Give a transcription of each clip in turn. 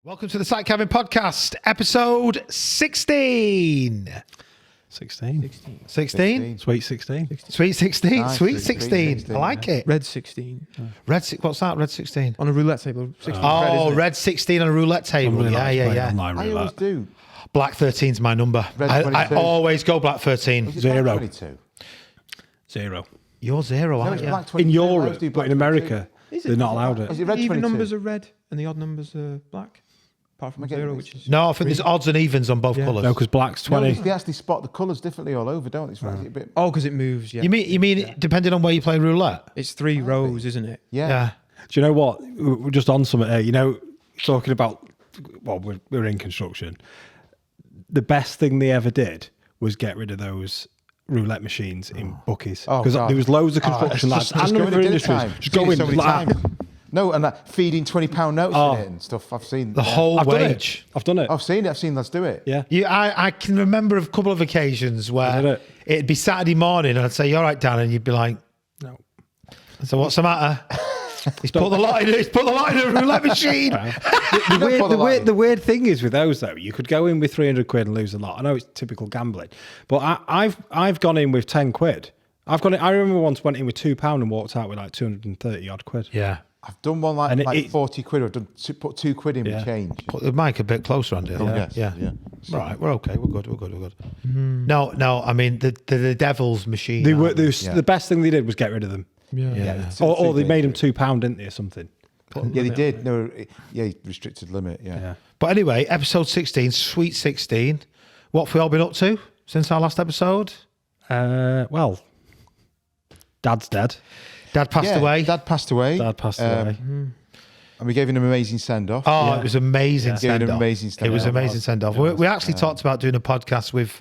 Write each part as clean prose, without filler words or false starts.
Welcome to the Site Cabin Podcast, episode 16. 16. 16? Sweet 16. Sweet 16. Nice, Sweet sweet 16. 16, I like it. Red 16. What's that? Red 16? On a roulette table. 16 Oh, red 16 on a roulette table. Really Yeah. Online I always roulette. do. Black 13's my number. Red I 22. always go black 13. Is it Zero. black 22? Zero. You're zero, No, aren't it's you? black 22. In I always Europe, do but black in 22. America, Is it? they're not allowed Is it. it red Even 22? numbers are red and the odd numbers are black. Apart from Am I getting zero, this? which is... No, I think there's odds and evens on both Yeah. colours. No, because black's 20. No, they actually spot the colours differently all over, don't they? It's a bit, Oh, because it moves, yeah. You mean depending on where you play roulette? It's 3 rows, isn't it? yeah. Yeah. Do you know what? We're just on something here. You know, talking about, well, we're in construction. The best thing they ever did was get rid of those roulette machines in bookies. Oh, Because God. there was loads of construction lads and other industries just going so many like times. No, and that feeding £20 notes in it and stuff. I've seen The whole I've done wage. it. I've done it. I've seen it. I've seen lads do it. Yeah. I can remember a couple of occasions Did where it? it'd be Saturday morning and I'd say, "You all right, Dan?" And you'd be like, No. "So what's the matter?" He's put the lot in. He's put the lot in a roulette machine. The weird thing is with those though, you could go in with 300 quid and lose a lot. I know it's typical gambling, but I've gone in with 10 quid. I remember once went in with £2 and walked out with like 230 odd quid. Yeah. I've done one And like it- 40 quid. I've done put 2 quid in Yeah. with change. Put the mic a bit closer, Andy. yes, Yeah. yeah. Right. We're okay. We're good. No. I mean the devil's machine. They were, aren't they? Yeah. The best thing they did was get rid of them. Yeah. Yeah. Or they made them £2, didn't they, or something? Yeah, they did. No, yeah, restricted limit. Yeah. But anyway, episode 16, Sweet 16. What have we all been up to since our last episode? Well, Dad's dead. Dad passed away. Dad passed away. Dad passed away. And we gave him an amazing send off. Oh, it was amazing Gave send him an off. amazing It was send-off. amazing send off. We actually talked about doing a podcast with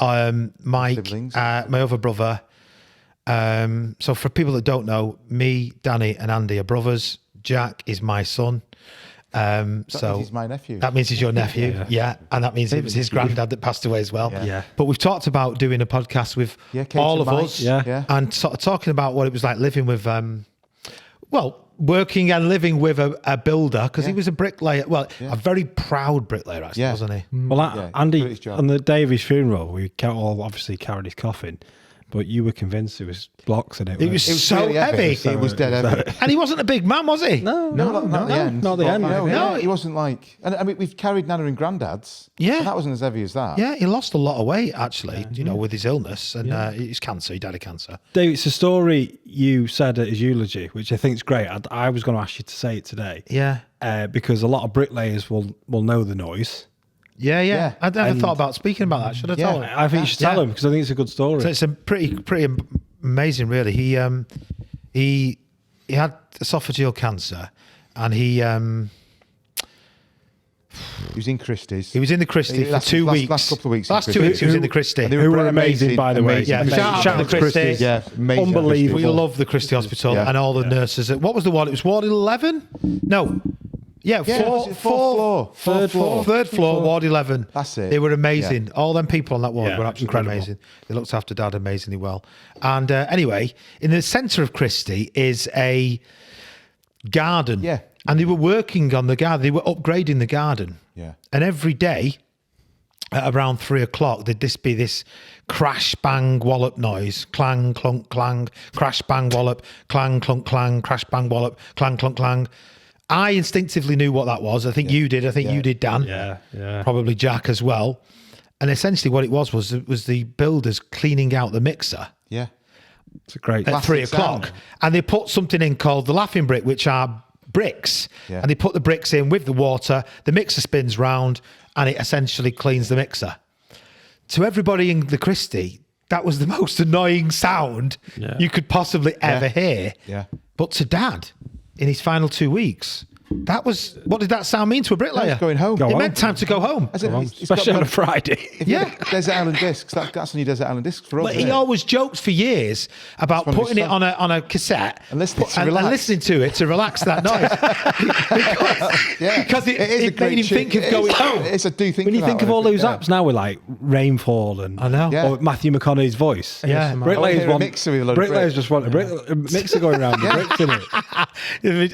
Mike, Siblings. my other brother. So for people that don't know, me, Danny, and Andy are brothers. Jack is my son. So he's my nephew. that means he's your nephew. Yeah. And that means it was his granddad that passed away as well. Yeah. But we've talked about doing a podcast with Katie all and of Mike. us. Yeah. And sort of talking about what it was like living with, working and living with a builder, because he was a bricklayer. Well, a very proud bricklayer, actually, Yeah. wasn't he? Well, Yeah, good at Andy, his job. on the day of his funeral, we all obviously carried his coffin, but you were convinced it was blocks in it. It was, It was so really heavy. It was dead heavy. And he wasn't a big man, was he? No, Not the end. not the end. No, he wasn't like. And I mean, we've carried Nana and Granddad's. Yeah. and that wasn't as heavy as that. Yeah, he lost a lot of weight, actually, with his illness. And his cancer. He died of cancer. Dave, it's a story you said at his eulogy, which I think is great. I was going to ask you to say it today. Yeah. Because a lot of bricklayers will know the noise. Yeah. I never And- thought about speaking about that. Should I tell him? I think you should tell him because I think it's a good story. So it's a pretty amazing, really. He had esophageal cancer, and he He was in Christie's. was in the Christie for Last- 2 last- weeks. last couple of weeks in Last 2 Christie. weeks he was in the Christie. And Who were amazing, by the way. amazing, Yeah, amazing. shout out to the Christies. Yeah, amazing. Unbelievable. We Christies. love the Christie Hospital Yeah. and all the nurses. What was the ward? It was Ward 11? No. Yeah, was it fourth floor? Third floor, Ward 11. That's it. They were amazing. All them people on that ward Yeah, were absolutely incredible. amazing. They looked after Dad amazingly well. And anyway, in the centre of Christie is a garden. Yeah. And they were working on the garden. They were upgrading the garden. Yeah. And every day at around 3 o'clock, there'd be this crash, bang, wallop noise. Clang, clunk, clang, crash, bang, wallop, clang, clunk, clang, crash, bang, wallop, clang, clunk, clang. I instinctively knew what that was. I think you did. I think you did, Dan. Yeah. Probably Jack as well. And essentially what it was the builders cleaning out the mixer Yeah. It's a great. at 3 o'clock. sound. And they put something in called the laughing brick, which are bricks. Yeah. And they put the bricks in with the water. The mixer spins round and it essentially cleans the mixer. To everybody in the Christie, that was the most annoying sound you could possibly ever hear. Yeah. But to Dad, in his final 2 weeks, that was, what did that sound mean to a bricklayer? he's going home. It Go home. meant time to go home. I said, he's got Especially to on be a Friday. If you Yeah. look at Desert Island Discs. That's on your Desert Island Discs for us. But he isn't it? always joked for years about one of putting it his on a cassette And listening to and relax. listening to it to relax that noise. because It is a it great made him tune. think of It going is- home. It's a do think. When you for think that of all one, those yeah. apps now with like rainfall and I know. Yeah. or Matthew McConaughey's voice. Yeah. ASMR. I Bricklayers hear a want mixer with a load of bricklayers bricks. just want a mixer going around with bricks in it.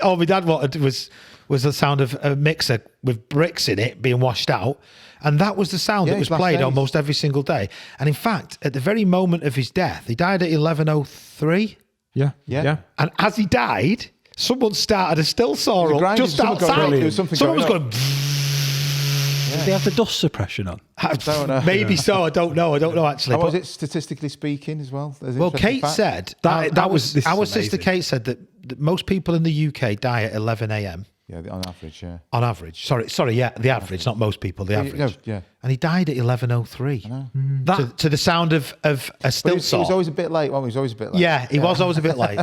All my dad wanted was the sound of a mixer with bricks in it being washed out. And that was the sound that was his last played days. almost every single day. And in fact, at the very moment of his death, he died at 11:03. Yeah. Yeah. Yeah. And as he died, someone started a still saw was up grinding, just someone got outside. grinding, there was something Someone was going going, Did they have the dust suppression on? don't know. maybe so. I don't know actually. How was But- it statistically speaking as well? There's an Well, interesting Kate fact. said That that was- was this is our sister amazing. Kate said that most people in the UK die at 11 a.m. Yeah, on average, yeah. on average. Sorry, yeah, the average, not most people, the average. no, yeah. And he died at 11:03 That, to the sound of a But still he was saw. always a bit late. Well, he was always a bit late. Yeah, he was always a bit late.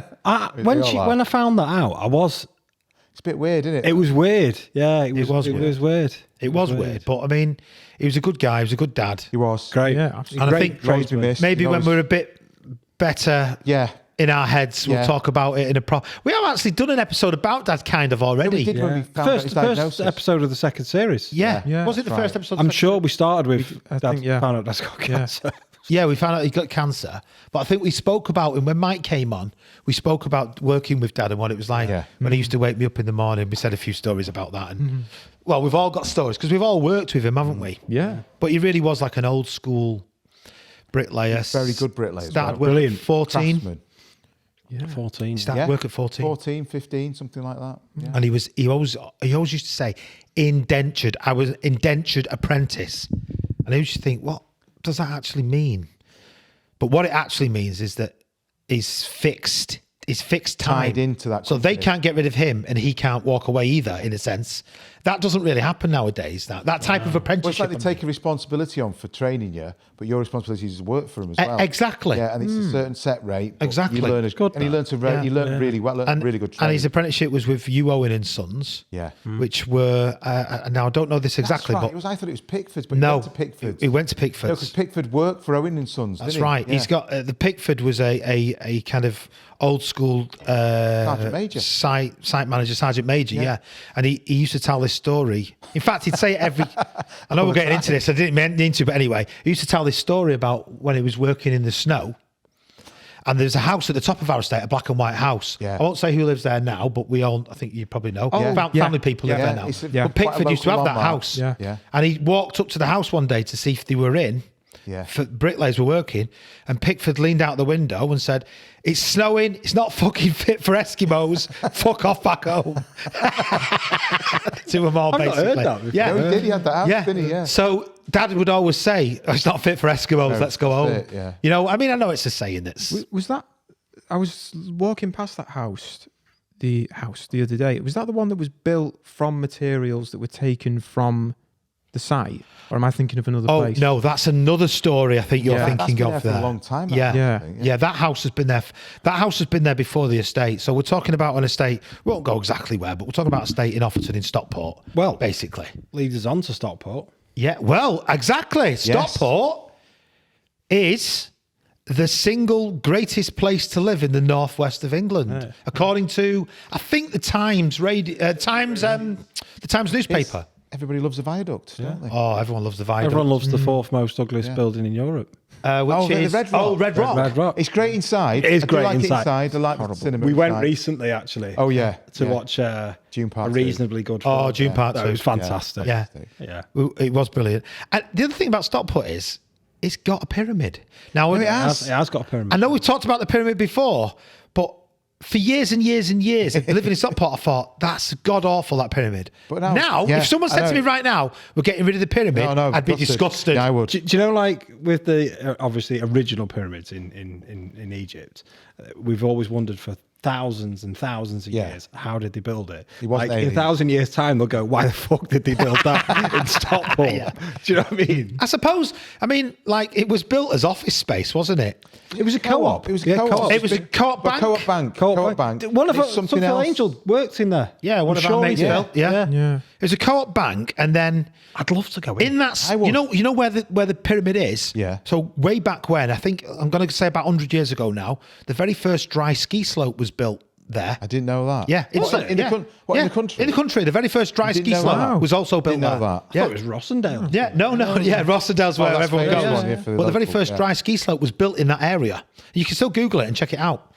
when all are. I found that out, It's a bit weird, isn't it? it was weird. Yeah, it was was weird. weird. It was weird, but I mean, he was a good guy. He was a good dad. He was. Great. Yeah, absolutely. And I Great, think great to be missed. maybe You know, when it was- we're a bit better Yeah. in our heads, we'll Yeah. talk about it in a pro. We have actually done an episode about Dad kind of already. we did when we found out First, his the first diagnosis. episode of the second series. Yeah. Yeah, Was it the that's first right. episode? I'm sure we started with I Dad think, yeah. found out Dad's got cancer. Yeah, we found out he got cancer. But I think we spoke about him when Mike came on. We spoke about working with Dad and what it was like Yeah. when he used to wake me up in the morning. We said a few stories about that. And well, we've all got stories because we've all worked with him, haven't we? Yeah. But he really was like an old school bricklayer. Very good bricklayer as Started well. work at Brilliant. 14. Craftsman. Yeah. 14. Started work at 14. 14, 15, something like that. Yeah. And he always used to say indentured. I was indentured apprentice. And I used to think, what does that actually mean? But what it actually means is that he's fixed time. Tied into that So they company. can't get rid of him and he can't walk away either, in a sense. That doesn't really happen nowadays. That type of Well, it's apprenticeship. like they take a responsibility on for training you, but your responsibility is to work for them as well. Exactly. Yeah, and it's a certain set rate. but Exactly. You learn as Good, and you that. learn to Yeah. you learn really well, and, really good and training. his apprenticeship was with you, Owen and Sons. Yeah. Which were now I don't know this exactly, That's right. but I thought it was Pickford's, but no, he went to Pickford's. he went to No, Pickford's. because Pickford worked for Owen and Sons. That's didn't he? right. Yeah. He's got the Pickford was a kind of old school Sergeant Major. site manager, Sergeant Major. Yeah, and he used to tell this story. In fact, he'd say it every. I know we're getting into this. I didn't mean to, but anyway, he used to tell this story about when he was working in the snow. And there's a house at the top of our estate, a black and white house. Yeah. I won't say who lives there now, but we all, I think you probably know. Oh, yeah. Family people live Yeah, there now. it's a- Yeah. But quite a Pickford used to have local that landmark. house. Yeah. Yeah. And he walked up to the house one day to see if they were in. Yeah. For bricklayers were working, and Pickford leaned out the window and said, "It's snowing. It's not fucking fit for Eskimos. Fuck off back home." To them all, I've not basically. heard that before. Yeah, No, he did. He had that house, yeah. didn't he? Yeah. So Dad would always say, "Oh, it's not fit for Eskimos. No, Let's go that's home." it, yeah. You know, I mean, I know it's a saying that's. Was that? I was walking past that house, the other day. Was that the one that was built from materials that were taken from the site, or am I thinking of another Oh place? no, that's another story. I think you're Yeah. That's thinking been of there for there. a long time. Yeah. actually, Yeah. I think, Yeah, that house has been there. That house has been there before the estate. So we're talking about an estate. We won't go exactly where, but we're talking about a estate in Offerton in Stockport. Well- basically. Leads us on to Stockport. Yeah. Well, exactly. Stockport is the single greatest place to live in the northwest of England, according to I think the Times the Times newspaper. Everybody loves a viaduct, don't they? Oh, everyone loves the viaduct. Everyone loves the fourth most ugliest building in Europe. Which Oh, the is Red Rock. Red Rock. Red Rock. It's great inside. It is I do great like inside. I like the cinema. We went inside. recently, actually. Oh, yeah. To Yeah. watch June Part a Two. reasonably good Oh, film. June Part That Two. was fantastic. Yeah. Yeah. It was brilliant. And the other thing about Stockport is it's got a pyramid. Now, it It has. has got a pyramid. I know we've talked about the pyramid before, but for years and years and years, living in Stockport, I thought, that's god awful, that pyramid. But now- yeah, if someone I said to know. me right now, we're getting rid of the pyramid, No, I'd be gutted. disgusted. Yeah, I would. Do you know, like with the obviously original pyramids in Egypt, we've always wondered for thousands and thousands of Yeah. years, how did they build it? It wasn't Like in a aliens. 1,000 years' time, they'll go, why the fuck did they build that in Stockport? Yeah. Do you know what I mean? I suppose, like, it was built as office space, wasn't it? It was a co-op. It was a co-op. co-op. It was a co-op Well, bank. Co-op bank. Co-op bank. One of It's us, something something else. Angel worked in there. Yeah, one I'm of our sure he mates did. built. Yeah. Yeah. It was a co-op bank, and then I'd love to go in. in that, I would. you know where the pyramid is. Yeah. So way back when, I think I'm going to say about 100 years ago now, the very first dry ski slope was built there. I didn't know that. Yeah, What, in the in the country? In the country, the very first dry You didn't ski know slope that? was also built Didn't know there. that. I Yeah. thought it was Rossendale. Yeah, no, yeah, Rossendale's where that's everyone famous goes. one, yeah, for the But the very local, first yeah. dry ski slope was built in that area. You can still Google it and check it out.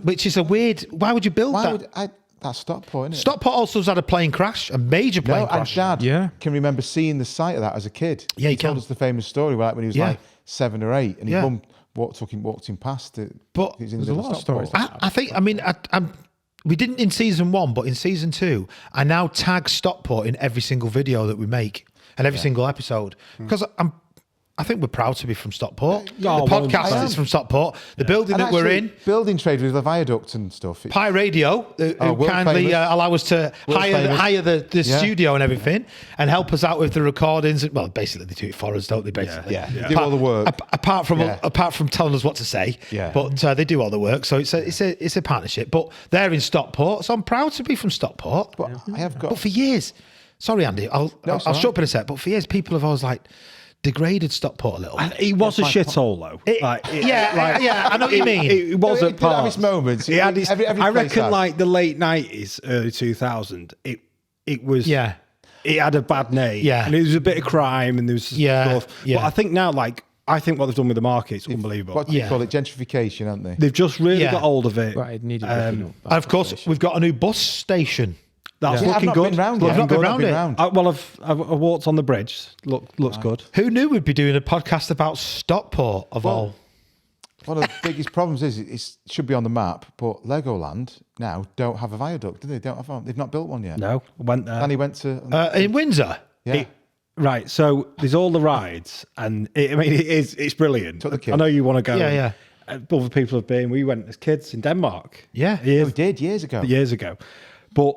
which is a weird. Why would you build Why that? would that's Stockport, isn't it? Stockport also has had a plane crash, a major plane No, and crash. Dad Yeah. can remember seeing the site of that as a kid. Yeah, he he told can. us the famous story like when he was Yeah. like 7 or 8, and his Yeah. mum walked him past it. But he was in the there's a middle lot of stories Stockport. I think. I mean, we didn't in season 1, but in season 2, I now tag Stockport in every single video that we make and every single episode because I think we're proud to be from Stockport. Yeah, The well, I podcast am. is from Stockport. The building And that we're actually, in. building trade with the viaduct and stuff. Pi Radio, who world kindly famous. allow us to World famous. hire the Yeah. studio and everything, and help us out with the recordings. Well, basically they do it for us, don't they? Basically, Yeah. They do all the work. Apart Yeah. from telling us what to say, Yeah. But they do all the work, so it's a partnership. But they're in Stockport, so I'm proud to be from Stockport. But I have got. But for years, sorry Andy, I'll it's shut all right. up in a sec. But for years, people have always like degraded Stockport a little. And it was a shithole though. Yeah, I know what you mean. It was No, at it did have parts. its moments. It had its, Every I place reckon has. like the late 90s, early 2000, it was. Yeah. It had a bad name. Yeah. And there was a bit of crime and there was Yeah, stuff. yeah. But I think now, I think what they've done with the market is unbelievable. What do you Yeah. call it? Gentrification, aren't they? They've just really Yeah. got hold of it. Right, it needed And of course, we've got a new bus station. That's Yeah, I've looking not good. been round Looking yet. not been good. round it. I've walked on the bridge. Looks good. Who knew we'd be doing a podcast about Stockport of all? One of the biggest problems is it should be on the map, but Legoland now don't have a viaduct, do they? They've not built one yet. No, I went there. And he went to. In Windsor. yeah. Right, so there's all the rides, and it's brilliant. Took the kids. I know you want to go. Yeah, yeah. Other people have been. We went as kids in Denmark. Yeah. Oh, we did years ago. Years ago, but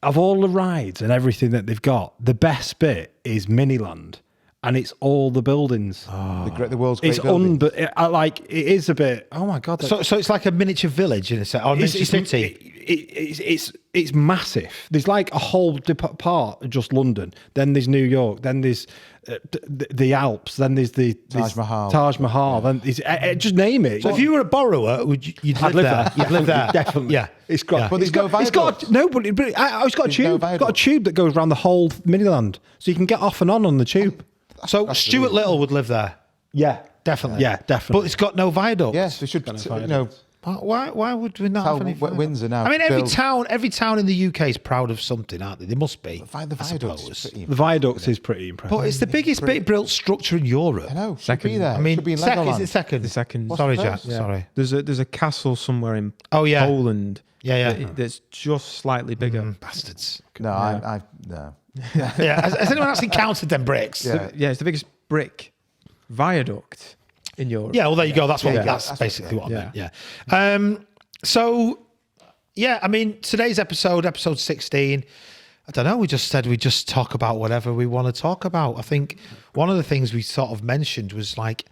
of all the rides and everything that they've got, the best bit is Miniland, and it's all the buildings. The world's great It's building. it is a bit. Oh my god! So it's like a miniature village in a sense, or a miniature city. It's massive. There's like a whole part of just London. Then there's New York. Then there's the Alps. Then there's the Taj Mahal. Taj Mahal. Then just name it. So if you were a borrower, you'd live there? You'd live there. Definitely. Yeah. It's great. Yeah. But there's no It's got viaduct. no, but it's got a There's tube. no It's got a viaduct. tube that goes around the whole Miniland, so you can get off and on the tube. So Stuart Little would live there. Yeah, Definitely. Yeah, definitely. But it's got no viaducts. Yes, they should. Why would we not How have any Windsor now I mean, build- every town in the UK is proud of something, aren't they? They must be. the I viaduct. suppose. the viaduct is pretty impressive. But it's the biggest built structure in Europe. I know. Should Second. be there. I mean, should be in second, is Legoland. it second? The second. What's Sorry, the Jack. first? Yeah. Sorry. There's a castle somewhere in Oh, yeah. Poland. Yeah. That's just slightly bigger. Bastards. No, I no. Yeah. Has anyone actually counted them bricks? Yeah. Yeah, it's the biggest brick viaduct in Europe. Yeah, well, there you go. That's what. Yeah, That's that's basically what- what I meant. Yeah. So, yeah, I mean, today's episode 16. I don't know. We just said we just talk about whatever we want to talk about. I think one of the things we sort of mentioned was like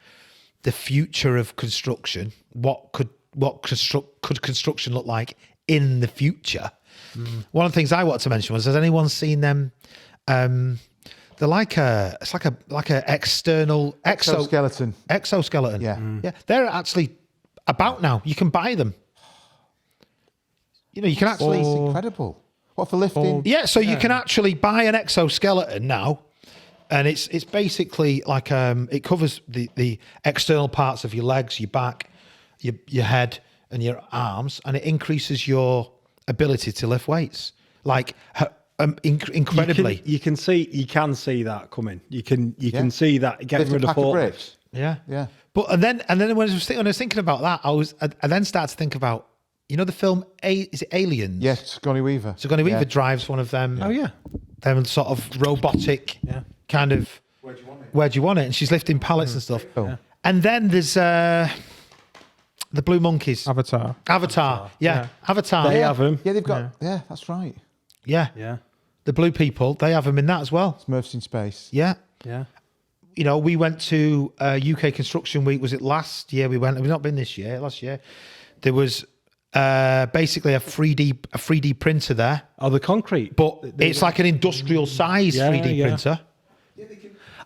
the future of construction. What could construction look like in the future? One of the things I wanted to mention was: has anyone seen them? They're like a external Exoskeleton. exoskeleton. Yeah. Yeah. They're actually about now. You can buy them. You know, you can actually. It's incredible. What for lifting? Yeah, so you can actually buy an exoskeleton now, and it's basically like it covers the external parts of your legs, your back, your head, and your arms, and it increases your ability to lift weights. Like incredibly. You can see that coming. You can see that getting Lift a rid of pack of forklifts. Oh, bricks. Yeah. Yeah. But and then when I was thinking about that, I then started to think about, you know, the film is it Aliens? Yes, Sigourney Weaver. Sigourney Weaver Yeah. drives one of them. Oh yeah. Them sort of robotic kind of. Where do you want it? And she's lifting pallets and stuff. Oh. And then there's the Blue Monkeys. Avatar. Avatar. Yeah. Avatar. They Yeah. have them. Yeah, they've got. Yeah, that's right. Yeah. Yeah. The blue people, they have them in that as well. Smurfs in space. Yeah. Yeah. You know, we went to UK Construction Week. Was it last year? We went. We've not been this year. Last year, there was basically a 3D printer there, Oh, the concrete. but it's like an industrial size Yeah, 3D yeah. printer.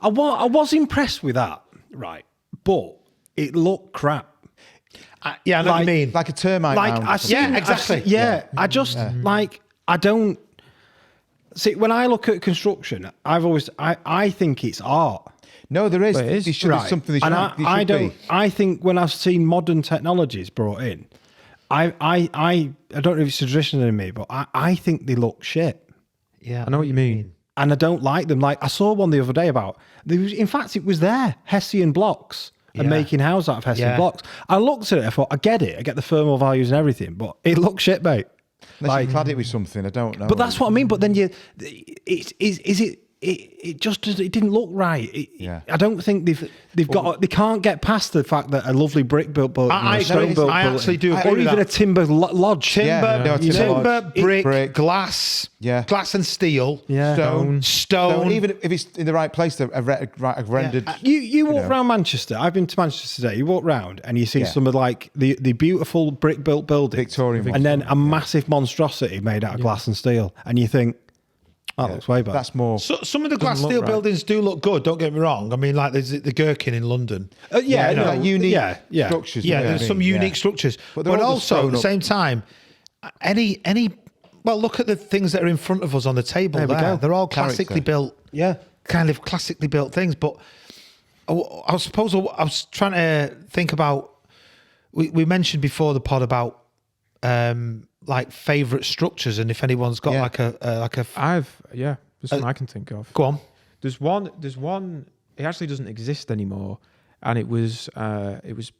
I was impressed with that, right? But it looked crap. Yeah, I know what you mean. Like a termite Like mound. I see, Yeah, exactly. I just like I don't see when I look at construction. I think it's art. No, there is. Well, it is. There's something. And I don't. I think when I've seen modern technologies brought in, I don't know if it's tradition in me, but I think they look shit. Yeah, I know what you mean. And I don't like them. Like I saw one the other day about, in fact, it was there, Hessian blocks and Yeah. making houses out of Hessian Yeah. blocks. I looked at it, I thought, I get it. I get the thermal values and everything, but it looks shit, mate. Unless you clad it with something, I don't know. But that's what I mean. But then it didn't look right. Yeah. I don't think they can't get past the fact that a lovely brick built building, I stone built I building, actually do agree or with even that. a timber lodge. Timber, Yeah, no, timber timber, lodge. brick, glass, Yeah. glass and steel, Yeah. Stone. stone. Even if it's in the right place, a rendered. You walk around Manchester. I've been to Manchester today. You walk round and you see Yeah. some of like the beautiful brick built buildings, Victorian ones. and then a massive monstrosity made out of glass and steel, and you think, that looks way better. That's more. So, some of the glass look steel right. buildings do look good. Don't get me wrong. I mean, like there's the Gherkin in London. yeah, no, no, like unique yeah. structures. Yeah, you know there's what I some mean? unique Yeah. structures, But but they're all also at sewn the up. same time, any. Well, look at the things that are in front of us on the table. There we There, go. they're all Character. classically built. Yeah. Kind of classically built things. But I suppose I was trying to think about. We mentioned before the pod about like favorite structures, and if anyone's got Yeah. like a There's one I can think of. go on. There's one. It actually doesn't exist anymore, and it was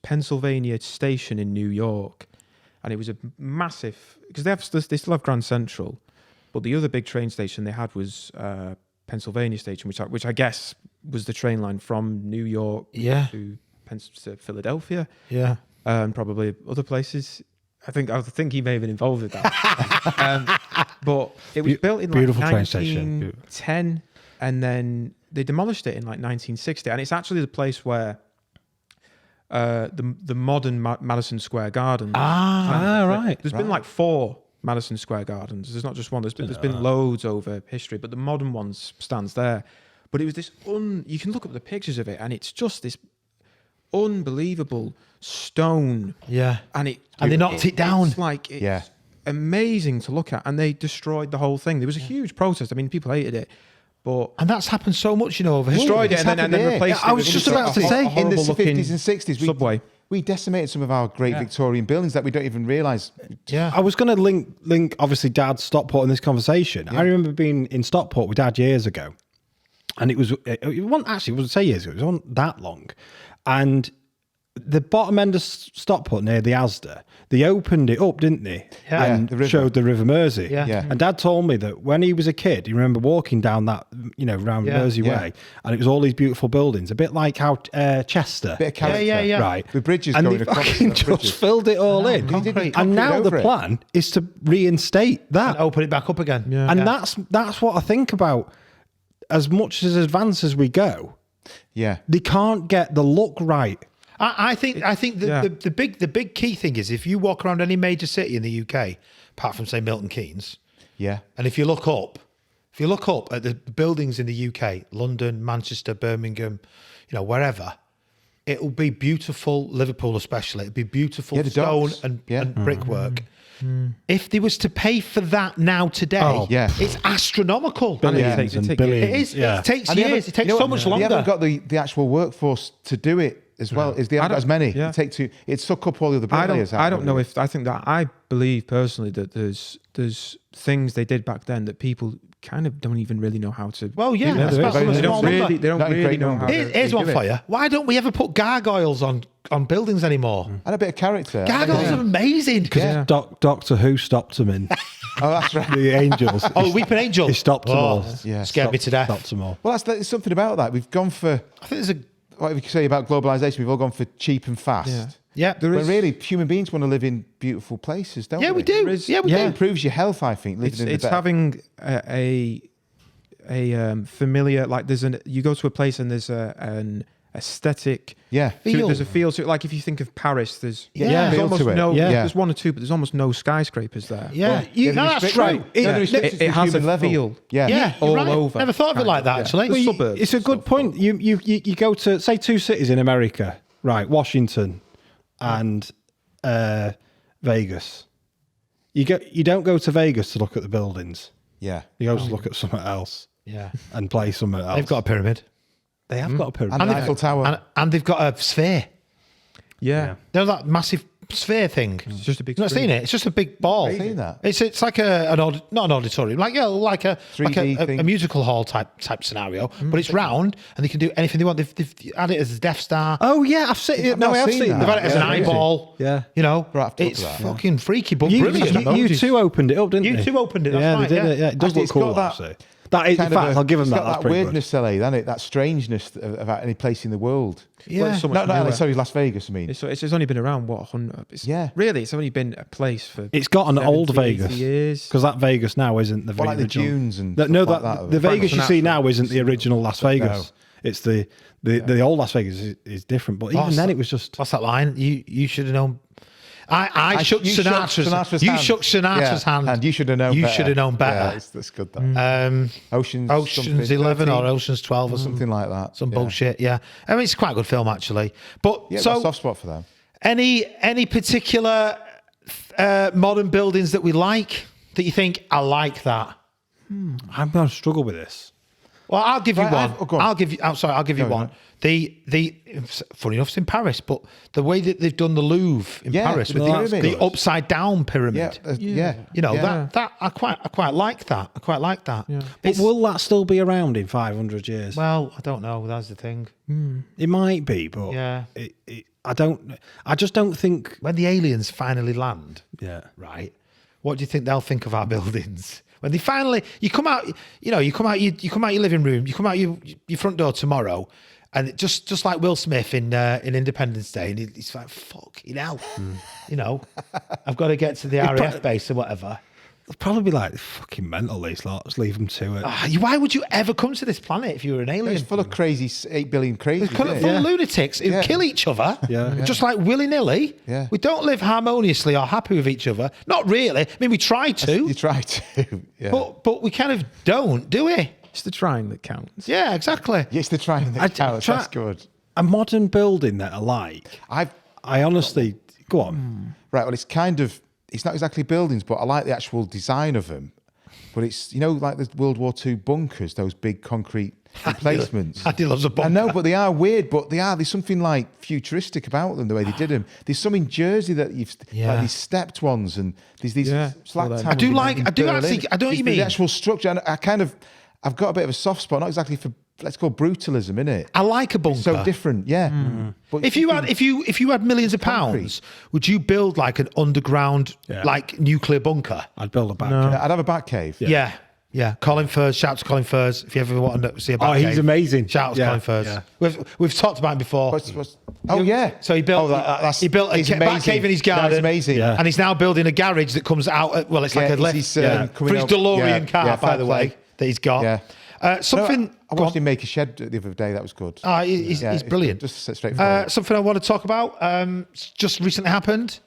Pennsylvania Station in New York, and it was a massive because they still have Grand Central, but the other big train station they had was Pennsylvania Station, which I guess was the train line from New York Yeah. to Philadelphia, Yeah. and probably other places. I think he may have been involved with that. But it was built in like beautiful train station. 1910, and then they demolished it in like 1960. And it's actually the place where the modern Madison Square Garden. Right. There's been like 4 Madison Square Gardens. There's not just one. There's been loads over history, but the modern one stands there. But it was this you can look up the pictures of it, and it's just this unbelievable stone. Yeah. And they knocked it down. It's like it's Yeah. amazing to look at, and they destroyed the whole thing. There was a huge protest. I mean, people hated it, but And that's happened so much, over history. destroyed it it's and then happened here. replaced Yeah, it. I was with just a about to say, in the horrible-looking 50s and 60s, subway. we decimated some of our great Victorian buildings that we don't even realise. Yeah. I was going to link obviously Dad's Stockport in this conversation. I remember being in Stockport with Dad years ago, and it wasn't say years ago. It wasn't that long, and the bottom end of Stockport near the Asda, they opened it up, didn't they? Yeah. And the river. showed the River Mersey. Yeah. Yeah. And Dad told me that when he was a kid, he remember walking down that, around Yeah. Mersey Yeah. Way, and it was all these beautiful buildings, a bit like how Chester. Bit of character. yeah. Right. The bridges and going they across fucking the just bridges. filled it all in. concrete And now the over it. plan is to reinstate that. And open it back up again. Yeah. And that's what I think about. As much as advanced as we go, Yeah. they can't get the look right. I think the big key thing is if you walk around any major city in the UK, apart from say Milton Keynes, Yeah. and if you look up at the buildings in the UK, London, Manchester, Birmingham, wherever, it'll be beautiful. Liverpool especially, it'll be beautiful Yeah, the stone docks. and Yeah. brickwork. If they was to pay for that now today, yeah. it's astronomical. Billions it and takes- billions. It is. Yeah. It takes And they years. haven't- It takes you know so what? much They longer. haven't got the actual workforce to do it as well. Is they haven't got as many. yeah. It suck up all the other I bricklayers. don't know if I think that I believe personally that there's things they did back then that people kind of don't even really know how to. Well, yeah, Yeah, that's there about is. some They small don't number. they don't Not in really great know number. how. Here's they one do for it. you. Why don't we ever put gargoyles on buildings anymore? And a bit of character. Gargoyles are amazing. Yeah. Doctor Who stopped them in Oh, that's right. the angels. Oh, Weeping Angel. He stopped them all. Yeah. Scared me to death. Stopped them all. Well, there's something about that. We've gone for, I think there's a what we say about globalisation, we've all gone for cheap and fast. Yeah. yeah. There But is- really, human beings want to live in beautiful places, don't Yeah, we do. There is- Yeah, we It do. improves your health, I think. Living in It's the better. having a familiar, like you go to a place and there's an aesthetic. Yeah. Feel. There's a feel to it. Like if you think of Paris, there's Yeah. there's Feel almost to it. no. Yeah. There's one or two, but there's almost no skyscrapers there. Yeah, Yeah, no, the that's true. restriction- no, the restrictions it to has a human level. feel. Yeah. Yeah, all you're right. over. Never thought of it like that, Yeah. actually. The Well, suburbs it's a and good stuff, point. You go to say 2 cities in America, right? Washington and Vegas. You don't go to Vegas to look at the buildings. Yeah. You go to look at something else Yeah, and play something else. they've got a pyramid, They have got a pyramid. And the they've Eiffel Tower. and they've got a sphere. Yeah. You know that massive sphere thing? It's just a big You've not screen. seen it? It's just a big ball. I've seen that. It's like not an auditorium, like like a 3D thing. a musical hall type scenario, but it's round and they can do anything they want. They've added it as a Death Star. Oh yeah, I've seen it. No, not I have seen seen that. They've that. had it as an Yeah, crazy. eyeball. Yeah. You know, Right, I have to look it's at that, yeah. fucking freaky, but You, brilliant. you two opened it up, didn't You you? two opened it. That's yeah, right, they did yeah. it. Yeah, it does Actually, look it's cool. got Actually. That is, in Kind fact, of a- I'll give them it's that. got That's that pretty weirdness, LA, hasn't it? That strangeness about any place in the world. Yeah. Well, it's so much No, newer. sorry, Las Vegas. I mean, It's only been around, what, 100? Yeah. Really, it's only been a place for It's got an old 70, 80 Vegas years. because that Vegas now isn't the Well, like the original. dunes and No, stuff no, like that that. the Vegas you see Natural. now isn't the original Las Vegas. No. It's the old Las Vegas is different. But even What's then, that? it was just. What's that line? You should have known. I shook you shook Sinatra's. You hand. shook Sinatra's Yeah, hand. and you should have known. You better. should have known better. Yeah, that's good. That Ocean's Ocean's something, 11 or 13, Ocean's 12 or something. something like that. Some yeah. bullshit. Yeah, I mean it's quite a good film actually. But Yeah, got a so soft spot for them. any particular modern buildings that we like that you think I like that? I'm going to struggle with this. Well, I'll give you Right, one. go on. I'll give you. I'm sorry. I'll give you Go on. one. The funny enough, it's in Paris, but the way that they've done the Louvre in Yeah, Paris the with the pyramid. upside down Yeah, pyramid. yeah. You know yeah. that I quite like that. I quite like that. Yeah. But It's- will that still be around in 500 years? well, I don't know. That's the thing. It might be, but Yeah. I just don't think. When the aliens finally land, Yeah. right? What do you think they'll think of our buildings? When they finally, you come out your living room, you come out your front door tomorrow, and it just like Will Smith in Independence Day, and he's like, "Fucking hell," you know, I've got to get to the RAF base or whatever. They'll probably be like fucking mental. These lots, leave them to it. Why would you ever come to this planet if you were an alien? It's full of crazy 8 billion crazies. It's full isn't of it? lunatics who Yeah. kill each other, Yeah. just like willy-nilly. Yeah. We don't live harmoniously or happy with each other. Not really. I mean, we try to, You try to. Yeah. but we kind of don't, do we? It's the trying that counts. Yeah, exactly. Yes, they're trying the counts. try- That's good. A modern building that I like. I honestly go on. Right, well, it's not exactly buildings, but I like the actual design of them. But it's, like the World War II bunkers, those big concrete emplacements. Andy loves a bunker. I know, but they are weird, but there's something like futuristic about them, the way they did them. There's some in Jersey that like these stepped ones, and there's these Yeah, slack well, towers. I do in like- I do Berlin. actually- I know what It's you mean. The actual structure, and I've got a bit of a soft spot, not exactly for, let's call brutalism, innit? I like a bunker. So different, yeah. But If you had millions of Concrete. pounds, would you build like an underground Yeah. like nuclear bunker? I'd build a back. I'd have a bat cave. Yeah. Yeah. Colin Furze, shout out to Colin Furze. If you ever want to see a bat Oh, he's cave, amazing. Shout out to Yeah, Colin Furze. yeah. We've talked about him before. Oh yeah. So he built. He built a he's bat amazing. cave in his garden. That's amazing. Yeah. And he's now building a garage that comes out. Well, it's like Yeah, a lift he's, for coming his up- DeLorean yeah, car, yeah, by fair the play. way, that he's got. Yeah. Something. No, I go watched on. him make a shed the other day. That was good. He's Yeah, it's brilliant. good. Just straightforward. Something I want to talk about. Just recently happened.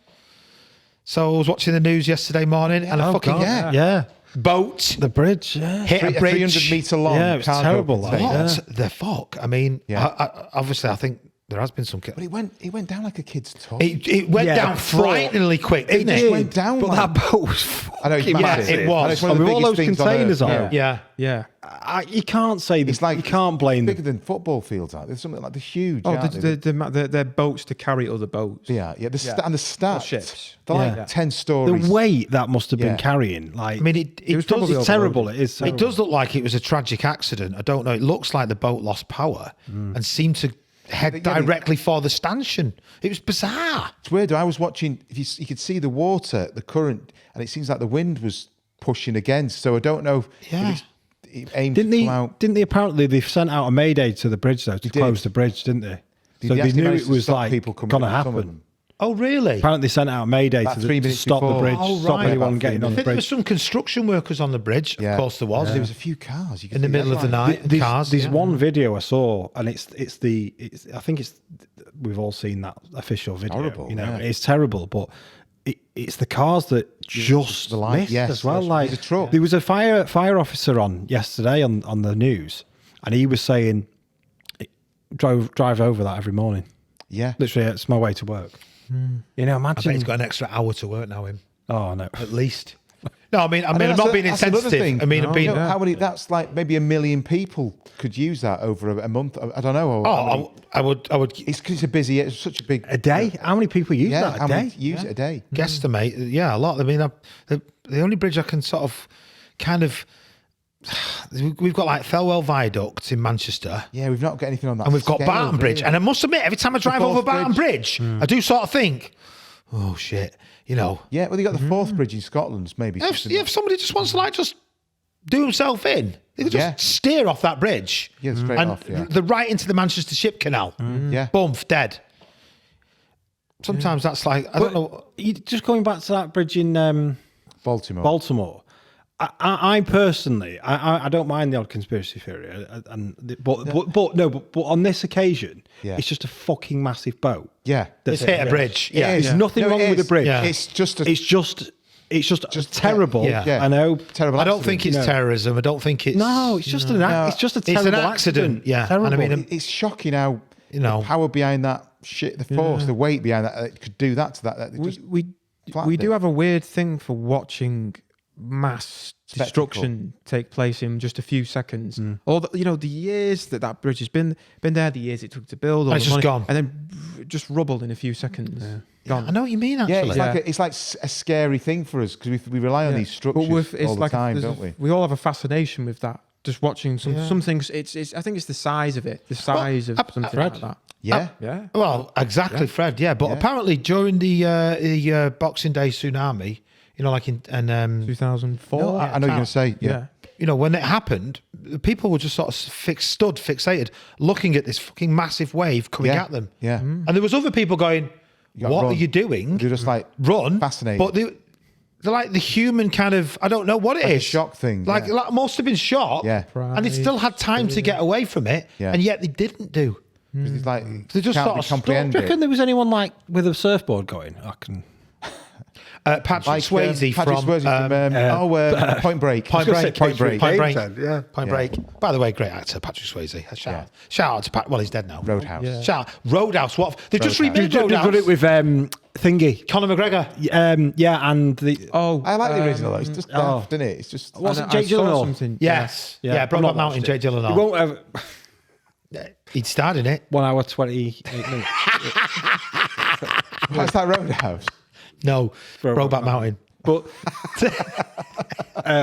So I was watching the news yesterday morning, and a Oh, fucking God. Yeah. boat The bridge. Yeah. hit a bridge. 300 metre long. Yeah, it was cargo terrible, that. container. What the fuck? I mean, Yeah. obviously, I think there has been some. But it went down like a kid's toy. It went Yeah, down but- frighteningly quick, didn't it? went down But like- that boat was I know it's fucking massive. it was. And it's one of the And with all biggest those things on containers Earth. on it. Yeah. Yeah. You can't say It's like you can't blame bigger them. than football fields. Are. There's something like they're huge. Oh, aren't they? they're boats to carry other boats. Yeah. And the stats. ships. They're like Yeah. 10 The stories. weight that must have been Yeah. carrying, like I mean, it was does. probably it's terrible. It is. It Terrible. does look like it was a tragic accident. I don't know. It looks like the boat lost power and seemed to head Yeah, they- directly for the stanchion. It was bizarre. It's weird. I was watching. If you could see the water, the current, and it seems like the wind was pushing against. So I don't know. Yeah. If it aimed Didn't to they? come out. Didn't they? Apparently, they've sent out a mayday to the bridge though to did. close the bridge, didn't they? So they actually knew managed it to was stop like people coming going to in, some of happen. them. Oh, really? Apparently, they sent out a mayday About to, 3 to minutes stop the before. bridge, Oh, stop right. anyone About getting 3 on I the think there was bridge. some construction workers on the bridge. Yeah. Of course, there was. There was a few cars. You could In the see middle of the headlights. night, cars. There's yeah. one video I saw, and it's I think it's we've all seen that official video. horrible, You know, yeah. it's terrible, but it's the cars that just the light, missed yes, as well. there's Like a truck. there was a fire officer on yesterday on the news, and he was saying, drive over that every morning. Yeah. Literally, it's my way to work. You know, I bet imagine. he's got an extra hour to work now, him. Oh no. At least. No, I mean, I'm not being that's another insensitive. thing. I mean, I'm being. You know, how many? That's like maybe 1 million people could use that over a month. I don't know. I would It's because it's such a big A day? How many people use that how a many day? use it a day? guesstimate. Yeah, a lot. I mean, the only bridge I can sort of kind of. We've got like Thelwell Viaduct in Manchester. Yeah, we've not got anything on that. And we've got scale, Barton Bridge. really. And I must admit, every time I drive fourth over Barton bridge. Bridge, I do sort of think, oh shit, you know. Yeah, well, they got the fourth bridge in Scotland, maybe. If somebody just wants to like just do himself in, they could just steer off that bridge. Yeah, straight and off, yeah. they're right into the Manchester Ship Canal. Yeah. Boom, dead. Sometimes that's like, I don't know. Just going back to that bridge in Baltimore. I personally, I don't mind the odd conspiracy theory, but on this occasion, Yeah. it's just a fucking massive boat. Yeah. It's hit a bridge. Yeah. It is. There's nothing wrong it with the is. bridge. Yeah. It's just Just terrible. Yeah. I know. terrible. I don't think it's terrorism. I don't think it's. No, it's just it's just a It's terrible an accident. Yeah. Terrible. And I mean, It's shocking how you know, the power behind that shit, the force, the weight behind that, it could do that to that. It just We flattened do it. have a weird thing for watching mass destruction take place in just a few seconds. All the years that bridge has been there, the years it took to build, all And it's the just money, gone. and then just rubble in a few seconds. Gone. I know what you mean. Actually, Yeah, it's like a scary thing for us because we rely on these structures all the time, don't we? We all have a fascination with that. Just watching some things. It's I think it's the size of it, the size of something like that. Yeah. Yeah. Well, exactly, Fred. Yeah, but apparently during the Boxing Day tsunami, you know, like in 2004. No, I know you're going to say, yeah. you know, when it happened, the people were just sort of fixated, looking at this fucking massive wave coming Yeah. at them. Yeah. And there was other people going, gotta "What run." are you doing?" They're just like Run, fascinated. But they're like the human kind of, I don't know what it Like a is. shock thing, Like, yeah. like most have been shot. Yeah. And they still had time to get away from it. Yeah. And yet they didn't do. 'Cause it's like They just can't sort be of stopped. comprehend Do you reckon it. there was anyone like with a surfboard going? I can. Patrick Like, Swayze Patrick from Swayze from Point Break. Point Break. Point Break. Point Break. Yeah. Point Break. By the way, great actor, Patrick Swayze. Shout out to Pat. Well, he's dead now. Roadhouse. Yeah. Shout out. Roadhouse. What? They've just Roadhouse. remade They've Roadhouse. got it with Thingy. Conor McGregor. Yeah, and the I like the original though. It's just daft, isn't it? It's just Was it I Jake saw Gyllenhaal? something. Yes. Yeah. I've not Brokeback Mountain. watched Jake it. Gyllenhaal. It won't have He'd starred in it. 1 hour 28 minutes. What's that Roadhouse? No. Brokeback Brokeback Mountain. But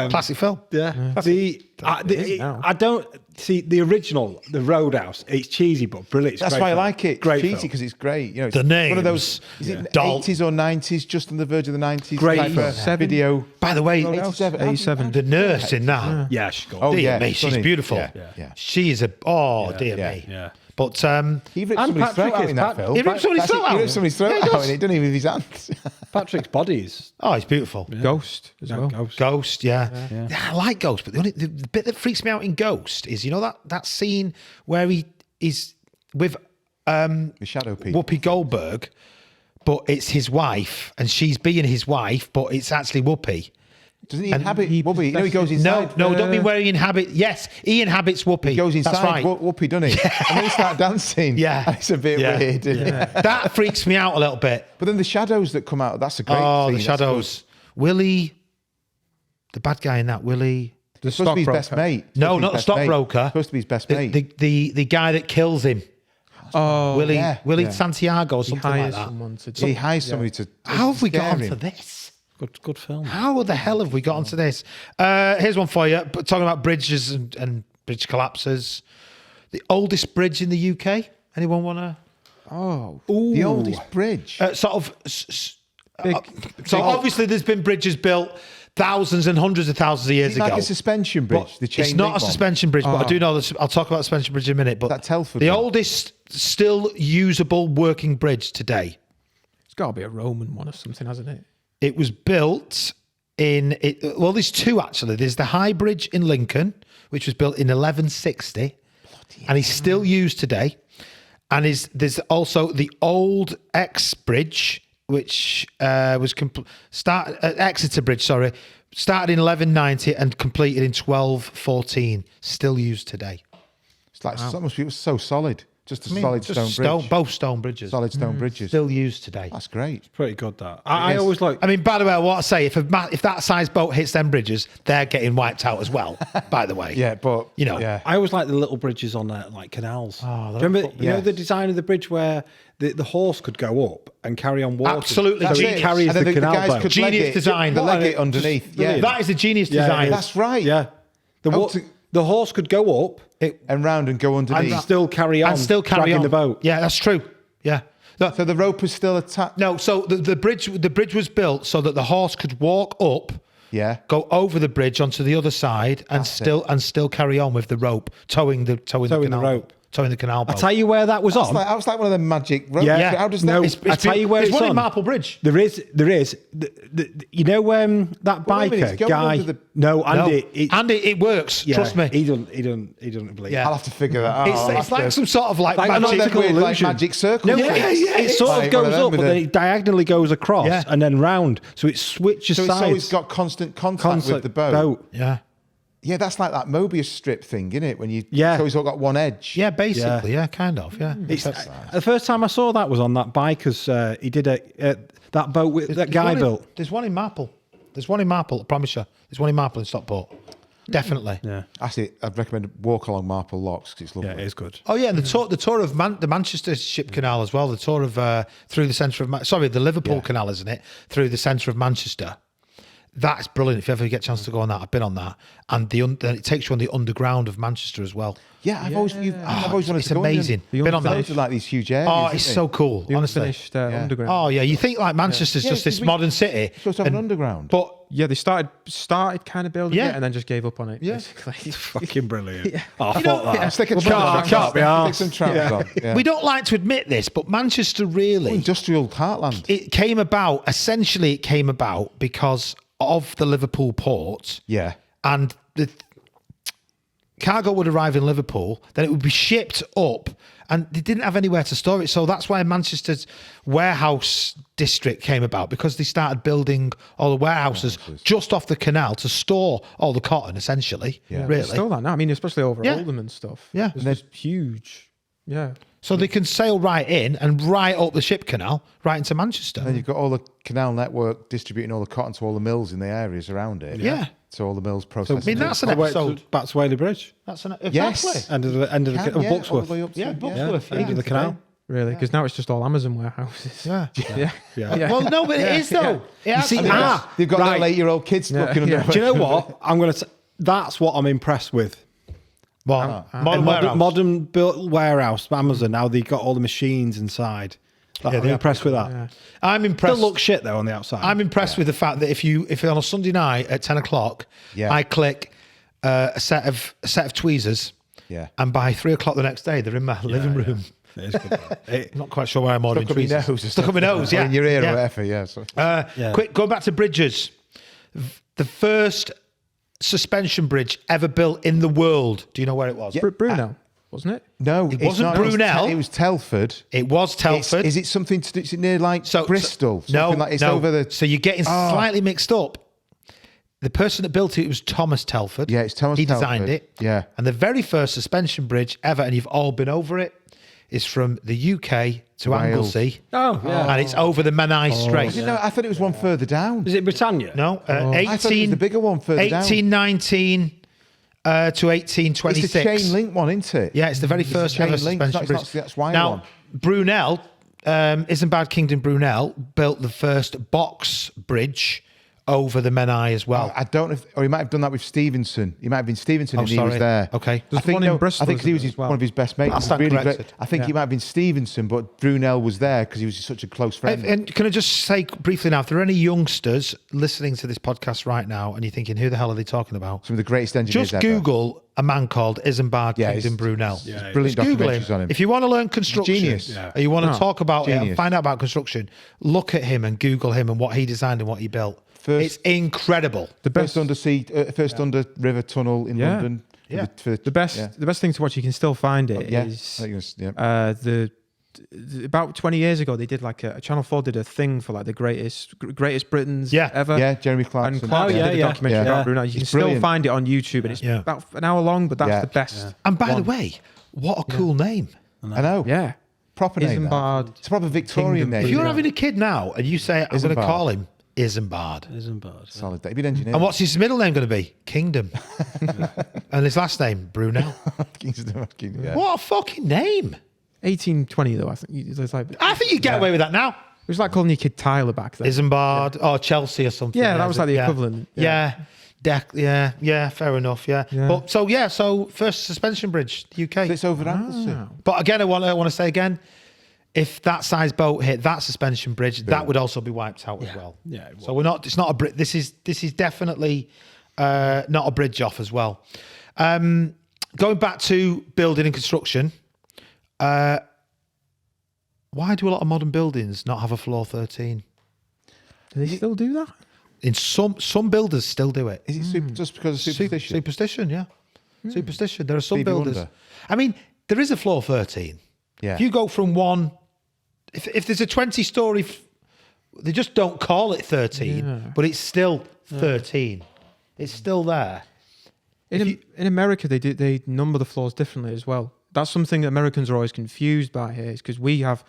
Classic film. yeah, now. I don't see the original, the Roadhouse. It's cheesy but brilliant. It's That's great why I film. like it. Great Cheesy film. because it's great. You know, it's The one of those. names. Is it Doll. 80s or 90s? Just on the verge of the 90s. Great type of film. video. By the way, 87. 87. the nurse in that. Yeah, she's got. Oh, Dear yeah, me, she's stunning. beautiful. Yeah. She is dear yeah, me. yeah. But He ripped And somebody's throat Patrick out is in that Pat- film. He ripped somebody's That's it, throat out? He ripped somebody's throat Yeah, he out does. in it. Didn't he with his hands? Patrick's bodies. oh, he's beautiful. Ghost as well. Ghost, yeah. I like Ghost, but the bit that freaks me out in Ghost is, you know, that scene where he is with The shadow people. Whoopi Goldberg, but it's his wife, and she's being his wife, but it's actually Whoopi. Doesn't he inhabit Whoopi? You know, he goes No, inside. no, don't mean where he inhabit. Yes, he inhabits Whoopi. He goes inside That's right. Whoopi, doesn't he? And then he starts dancing. Yeah. And it's a bit Yeah. weird, isn't it? That freaks me out a little bit. But then the shadows that come out, that's a great Oh, scene. the That's shadows. Willie, the bad guy in that, Willie. good. Supposed to be his best mate. No, Supposed to be not the his best mate. stockbroker. Supposed to be his best The, mate. the guy that kills him. Oh, Willie yeah. Santiago or he something like hires that. someone to do. He hires somebody to How have we got scare onto him. this? Good film. How the hell have we got onto this? Here's one for you. But talking about bridges and bridge collapses. The oldest bridge in the UK. Anyone want to? Oh, The oldest bridge. Sort of. big. So obviously there's been bridges built thousands and hundreds of thousands of years It's like ago. a suspension bridge. But The chain it's not link a one. suspension bridge, but I do know this. I'll talk about the suspension bridge in a minute. But That Telford the one. oldest still usable working bridge today. It's got to be a Roman one or something, hasn't it? It was built in, well, there's two actually. There's the High Bridge in Lincoln, which was built in 1160, and is still used today. And there's also the Old X Bridge, which was Exeter Bridge, sorry, started in 1190 and completed in 1214, still used today. It's like, that must be, it was so solid. Just a solid just stone bridge. both stone bridges. Solid stone bridges. Still used today. That's great. Pretty good, that. I always like... I mean, by the way, what I say, if that size boat hits them bridges, they're getting wiped out as well, by the way. Yeah, but... You know. Yeah. I always like the little bridges on like canals. Oh, Do you remember, you know the design of the bridge where the horse could go up and carry on water? Absolutely. So That's he it. carries And then the canal guys boat. could Genius leg it, design. The leg What? it underneath. Brilliant. That is a genius design. That's right. Yeah. The horse could go up And round and go underneath. and still carry on. And still carry dragging on the boat. Yeah, that's true. Yeah. So the rope is still attached. No, so the bridge was built so that the horse could walk up, Yeah. go over the bridge onto the other side, and still carry on with the rope, towing the canal rope. towing the canal I'll boat. tell you where that was on. That was like one of the magic ropes. Yeah. How does No, that... I tell you where it's it's one on. in Marple Bridge. There is. You know that wait a minute, it's biker going guy? under the- No, Andy. And it works. yeah, Trust me. He doesn't believe. Yeah. I'll have to figure that out. It's like some sort of like Like I know magic. them optical weird, like illusion. magic circles. No, Yeah, it sort Like of goes one of them up, but with then a- it diagonally goes across Yeah. and then round, so it switches So it's sides. always got constant contact with the boat. Yeah. Yeah, that's like that Mobius strip thing, isn't it? When you... Yeah. So it's all got one edge. Yeah, basically. Yeah, kind of. Yeah. The first time I saw that was on that biker's. He did that boat with that guy built. There's one in Marple. There's one in Marple, I promise you. There's one in Marple in Stockport. Definitely. Yeah, Actually, I'd recommend walk along Marple Locks because it's lovely. yeah, it is good. Oh yeah, and the tour of the Manchester Ship Canal as well. The tour of through the centre of the Liverpool Canal, isn't it? Through the centre of Manchester. That's brilliant. If you ever get a chance to go on that, I've been on that, and it takes you on the underground of Manchester as well. Yeah, I've always wanted It's to go in amazing. them. Been on Those that. are like these huge areas. Oh, aren't it's they? so cool. The Honestly. unfinished underground. Oh yeah, you think like Manchester's Yeah, just this we- modern city, supposed to have an underground. but Yeah, they started kind of building Yeah. it and then just gave up on it. Yeah. Basically. Fucking brilliant. Oh, I You know, thought that. Stick a Well, trousers can't on. be arsed. Stick some trousers on. Yeah. we don't like to admit this, but Manchester really Industrial heartland. it came about because of the Liverpool port. Yeah. And the cargo would arrive in Liverpool, then it would be shipped up, and they didn't have anywhere to store it. So that's why Manchester's warehouse district came about, because they started building all the warehouses just off the canal to store all the cotton, essentially. Yeah. Really. It's still that now. I mean, especially over Yeah. Oldham and stuff. Yeah. There's this huge. Yeah. So they can sail right in and right up the ship canal, right into Manchester. Then you've got all the canal network distributing all the cotton to all the mills in the areas around it. Yeah. So all the mills process. I mean, that's an Oh, wait, episode. back to Whaley Bridge. That's an Yes. exactly. End of the All the Bucksworth. way up to- Yeah, Bucksworth. End of the canal. Really? Because now it's just all Amazon warehouses. Yeah. Yeah. Yeah. Well, no, but it is though. It has see, to be. They've got right. their 8-year-old kids looking under. Do you know what? I'm going to. That's what I'm impressed with. Well, Modern built warehouse, Amazon. Now they've got all the machines inside. I'm they are impressed with that. Yeah. I'm They impressed. look shit though on the outside. I'm impressed with the fact that if you're on a Sunday night at 10 o'clock, Yeah. I click a set of tweezers, Yeah. and by 3 o'clock the next day, they're in my living room. It is good. I'm not quite sure where I'm ordering Stuck up your tweezers. nose. or Stuck up my something. nose, Or yeah. in your ear Yeah. or whatever, yeah. So. Yeah. Quick, going back to bridges. The first suspension bridge ever built in the world. Do you know where it was? Brunel, wasn't it? No, It it's wasn't not. Brunel. It was Telford. It was Telford. Is it something to do? Is it near like Bristol? No, Something like, it's no. over the. So you're getting slightly mixed up. The person that built it was Thomas Telford. Yeah, it's Thomas He Telford. designed it. Yeah. And the very first suspension bridge ever, and you've all been over it, is from the UK to Wales. Anglesey. Oh, yeah. And it's over the Menai Strait. I thought it was one further down. Is it Britannia? No, I thought it was the bigger one further down. 1819 to 1826. It's the chain link one, isn't it? Yeah, it's the very first chain ever link. suspension It's bridge. not that's wire now, one. Brunel, Isambard Kingdom Brunel, built the first box bridge over the Menai as well. I don't know, or he might have done that with Stevenson. He might have been Stevenson, and he sorry. was there. Okay. I think one in Bristol, I think he was isn't it, as well? one of his best mates. I'll He was stand really corrected. great. I think he might have been Stevenson, but Brunel was there because he was such a close friend. And can I just say briefly now, if there are any youngsters listening to this podcast right now and you're thinking, who the hell are they talking about? Some of the greatest engineers Just ever. Google a man called Isambard Yeah, Kingdom he's- Brunel. he's brilliant Just Google documentaries on him. If you want to learn construction, Genius. Yeah. or you want to talk about it and Genius. find out about construction, look at him and Google him and what he designed and what he built. First- It's incredible. The best, First under river tunnel in Yeah. London. Yeah. the best thing to watch. You can still find it. Yeah. Is I think it was- yeah. about 20 years ago they did like a Channel 4 did a thing for like the greatest Britons Yeah. ever. Yeah, Jeremy And Clarkson. Clark yeah, did a yeah. documentary Yeah. about Brunel. You can It's still brilliant. find it on YouTube, and it's Yeah. about an hour long, but that's Yeah. the best. And by the way, what a cool name. I know. Yeah. Proper name. that. Isambard. It's a proper Victorian Kingdom name. If you're Yeah. having a kid now and you say, I'm going to Isambard. call him Isambard. Isn't bad. Solid. He'd be an engineer. And what's his middle name going to be? Kingdom. And his last name, Brunel. Yeah. What a fucking name. 1820 though, I think. It's like, I think you get away with that now. it was like calling your kid Tyler back then. Isambard or Chelsea or something. Yeah, that was like the yeah. equivalent. Yeah. Yeah, fair enough. Yeah. Yeah. But so first suspension bridge, the UK. It's over Anglesey. But again, I want to say again, if that size boat hit that suspension bridge, that would also be wiped out as well. Yeah, it So we're not. It's not a bridge. This is definitely not a bridge off as well. Going back to building and construction, why do a lot of modern buildings not have a floor 13? Do they still do that? In some builders still do it. Is it just because of superstition? Superstition, yeah. Superstition. There are some Stevie builders. Wonder. I mean, there is a floor 13. Yeah. If you go from one, if there's a 20-story, they just don't call it 13, but it's still 13. It's still there. In America, they number the floors differently as well. That's something that Americans are always confused by here, is because we have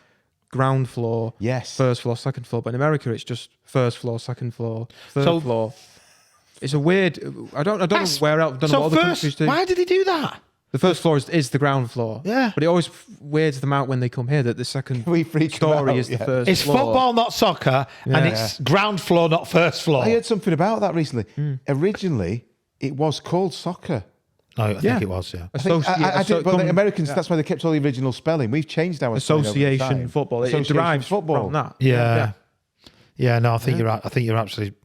ground floor, Yes. first floor, second floor, but in America it's just first floor, second floor, third So- floor. It's a weird. I don't know where else. Don't know So what other countries first, do. why did he do that? The first floor is the ground floor. Yeah. But it always weirds them out when they come here that the second We freak them story out, is the yeah. first It's floor. football, not soccer, and it's ground floor, not first floor. I heard something about that recently. Originally, it was called soccer. No, I think it was, yeah. I think, but the come- Americans, that's why they kept all the original spelling. We've changed our spelling over the Association time. football. It Association derives football. from that. Yeah, no, I think you're right. I think you're absolutely.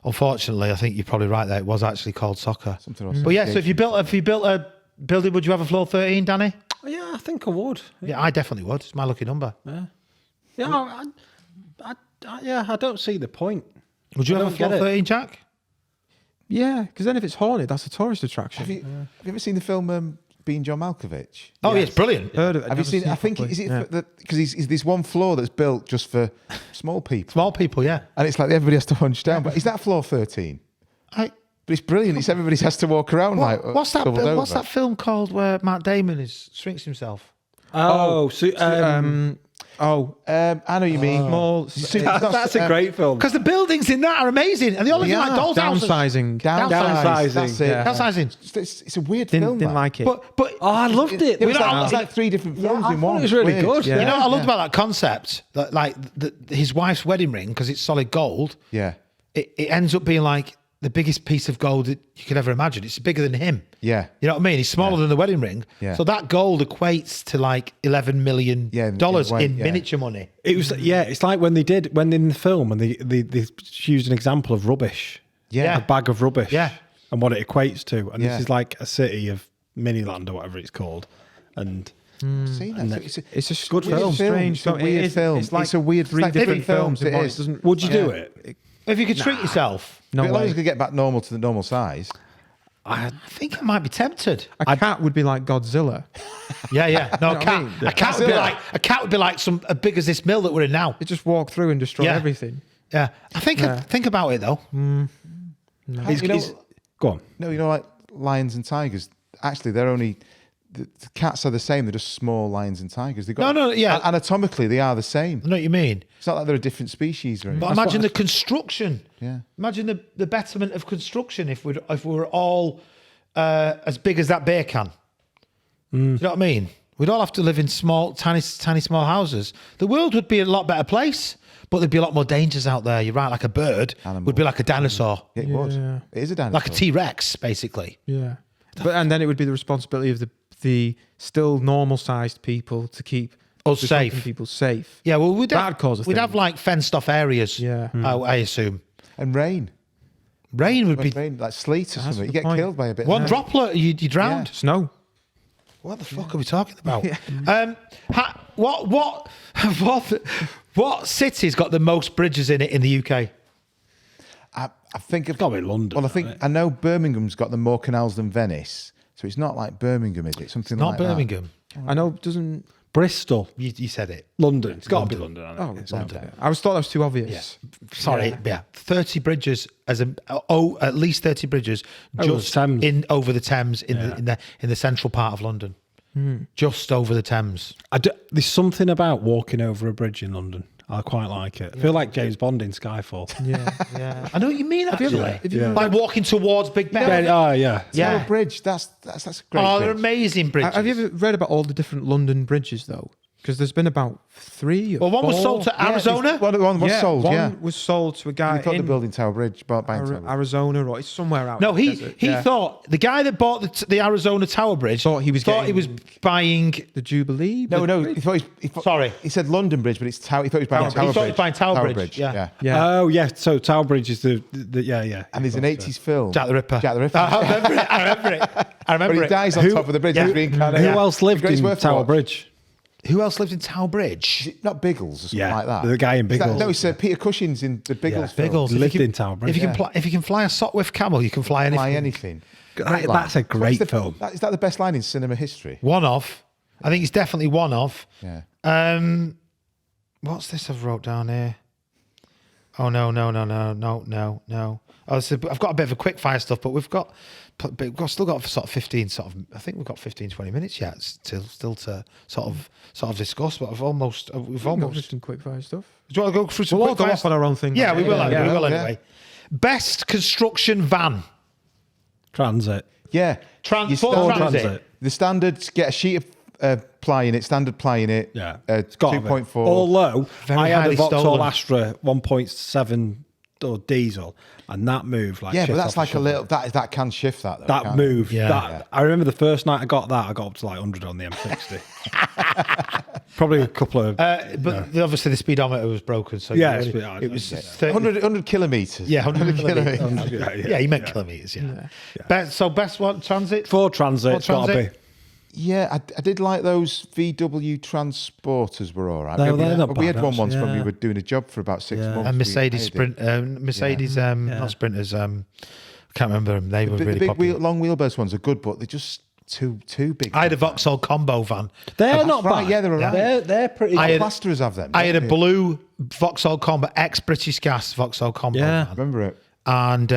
Unfortunately, I think you're probably right there. It was actually called soccer. Something else. But yeah, so if you built a building, would you have a floor 13, Danny? Yeah, I think I would. Yeah, I definitely would. It's my lucky number. Yeah, I don't see the point. Would you I have a don't floor get it. 13, Jack? Yeah, because then if it's haunted, that's a tourist attraction. Have you ever seen the film Being John Malkovich? Oh, yeah, it's brilliant. Heard of it? Have you never seen? I it think properly. is it Yeah. because he's this one floor that's built just for small people, Small people, yeah. and it's like everybody has to hunch down. But is that floor 13? But it's brilliant. It's everybody has to walk around like What's that? doubled What's over. that film called where Matt Damon shrinks himself? Oh, I know what you mean. Small. that's a great film. Because the buildings in that are amazing, and they all look They like are. dolls' houses. Downsizing. Downsizing. That's it. Yeah. Downsizing. It's a weird film. Didn't that. like it. But Oh, I loved it. It was know, like 3 different films I in thought one. it was really Weird. good. Yeah. you know what I loved about that concept? That like his wife's wedding ring, because it's solid gold. Yeah. It ends up being like the biggest piece of gold that you could ever imagine. It's bigger than him. Yeah. You know what I mean? He's smaller than the wedding ring. Yeah. So that gold equates to like $11 million Yeah, in in weight, miniature money. It was it's like when in the film and they used an example of rubbish. Yeah. A bag of rubbish. Yeah. And what it equates to. And Yeah. this is like a city of Miniland or whatever it's called. And See that? It's a Good weird film. It's a weird film. It's like It's a weird. three it's like different films. It in one. is. It doesn't. would you do it? If you could shrink yourself, No As long as way. you could get back normal to the normal size. I think I might be tempted. A cat would be like Godzilla. Yeah. No, You know what I mean? a cat would be like some as big as this mill that we're in now. It just walk through and destroy Yeah. everything. Yeah. I think about it though. Go on. No, you know, like lions and tigers. Actually, they're only the cats are the same. They're just small lions and tigers. They got No, yeah. Anatomically, they are the same. I know what you mean. It's not like they're a different species or anything. But imagine the construction. Yeah. Imagine the betterment of construction if we were all as big as that beer can. Do you know what I mean? We'd all have to live in tiny small houses. The world would be a lot better place, but there'd be a lot more dangers out there. You're right, like a bird would be like a dinosaur, Yeah, it would. Yeah. It is a dinosaur. like a T-Rex, basically. Yeah. And then it would be the responsibility of the still normal sized people to keep Us the drunken safe. people safe. Yeah, well, That'd cause a we'd thing. have like fenced off areas. Yeah. I assume And rain. rain would be Rain, like sleet or something. the You get point. killed by a bit. one of droplet, you drowned. Snow. What the fuck are we talking about? What city's got the most bridges in it in the UK? I think of Got to be London. Well, I know Birmingham's got the more canals than Venice, so it's not like Birmingham, is it? Something Not like Birmingham. I know, doesn't. Bristol. You said it. London. It's got to be London. I know. Oh, London. I thought that was too obvious. Sorry, yeah. 30 bridges at least 30 bridges Over just the Thames. over the Thames in the central part of London. just over the Thames. There's something about walking over a bridge in London. I quite like it. I feel like James Bond in Skyfall. Yeah. I know what you mean. Actually, Yeah. like walking towards Big Ben. Yeah. Tower Bridge. That's a great. Oh, they're bridge. amazing bridges. Have you ever read about all the different London bridges though? Because there's been about 3 or Well, one was 4. sold to Arizona. One was sold. One Yeah, was sold to a guy you put the in building Tower Bridge, buying Tower Bridge. Arizona, or it's somewhere out. No, in the he desert. he Yeah. thought the guy that bought the Arizona Tower Bridge Thought he was buying. the Jubilee. No, he thought Sorry. he said London Bridge, but it's Tower. He thought he was buying Tower Tower Bridge. He thought he Bridge. was buying Tower Bridge, yeah. Yeah. Oh, yeah. So Tower Bridge is the yeah. And there's an 80s film. Jack the Ripper. Jack the Ripper. I remember it. I remember it. I But remember he it. dies on top of the bridge. Yeah. He's reincarnated. Who else lived It's in worth a Tower watch. Bridge? Who else lived in Tower Bridge? Is it not Biggles or something Yeah, like that? the guy in Is that- Biggles. No, it's Peter Cushing's in the Biggles. film. Biggles. Lived If you in Tower Bridge. If you can fly a Sopwith camel, you can fly anything. Fly anything. That's a great film. Is that the best line in cinema history? One of. I think it's definitely one of. Yeah. What's this I've wrote down here? Oh no. Oh, I've got a bit of a quick fire stuff, but we've still got sort of 15 I think we've got 15, 20 minutes yet still to sort of discuss, but we've almost Just in quick fire stuff. do you want to go through some We'll all quick go fire off on our own thing. Yeah, we will. yeah, We will yeah. anyway. Best construction van. Transit. Yeah. Transport You transit. The standards get a sheet of ply in it, standard ply in it. Yeah. It's Gotta be. 2.4. Although Very I had a highly Vauxhall stolen. Astra 1.7 or diesel, and that moved like Yeah, shit but off that's the like a shovel. little. That can shift that though. That can't it? move. Yeah. That, I remember the first night I got up to like 100 on the M60. Probably a couple of. Obviously the speedometer was broken, so Yeah, it was 100 kilometers. Yeah, 100 kilometres. kilometers. Yeah, he meant kilometers. Yeah. Best one transit. Ford Transit's Ford got to be. Transit. Yeah, I did like those VW transporters were all right. No, they're not we had bad, one once when we yeah. were doing a job for about 6 months. And Mercedes We hired it. Mercedes, not Sprinters. I can't remember them. They were The really big popular. long wheelbase ones are good, but they're just too big. I had a Vauxhall combo van. They're not right, bad. yeah, they're all right. They're pretty. I had- Plasterers have them. I had a don't they? blue Vauxhall combo, ex-British Gas Vauxhall combo Yeah. van. Remember it? And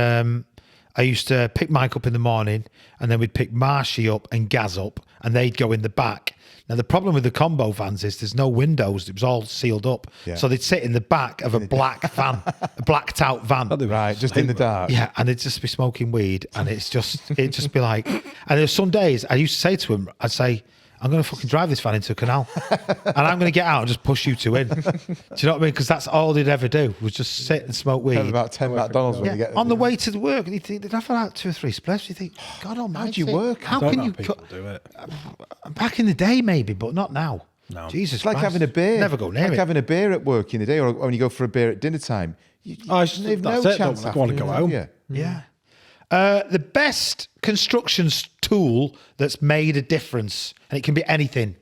I used to pick Mike up in the morning, and then we'd pick Marshy up and Gaz up, and they'd go in the back. Now the problem with the combo vans is there's no windows; it was all sealed up, Yeah. so they'd sit in the back of a black van, a blacked out van. Right, just in the dark. Yeah, and they'd just be smoking weed, and it'd just be like. And there's some days I used to say to him, I'd say, I'm going to fucking drive this van into a canal, and I'm going to get out and just push you two in. Do you know what I mean? Because that's all they'd ever do was just sit and smoke weed. Have about 10 McDonald's when you Yeah, get on the way to work, and you think they'd have like 2 or 3 spliffs. You think, God Almighty, How do you work? How I don't can know you? how people do it? Back in the day, maybe, but not now. No. Jesus, It's like Christ. having a beer. Never go near like it. having a beer at work in the day, or when you go for a beer at dinner time. You've That's no it, chance. don't want to go home. Yeah. Yeah. The best construction tool that's made a difference, and it can be anything.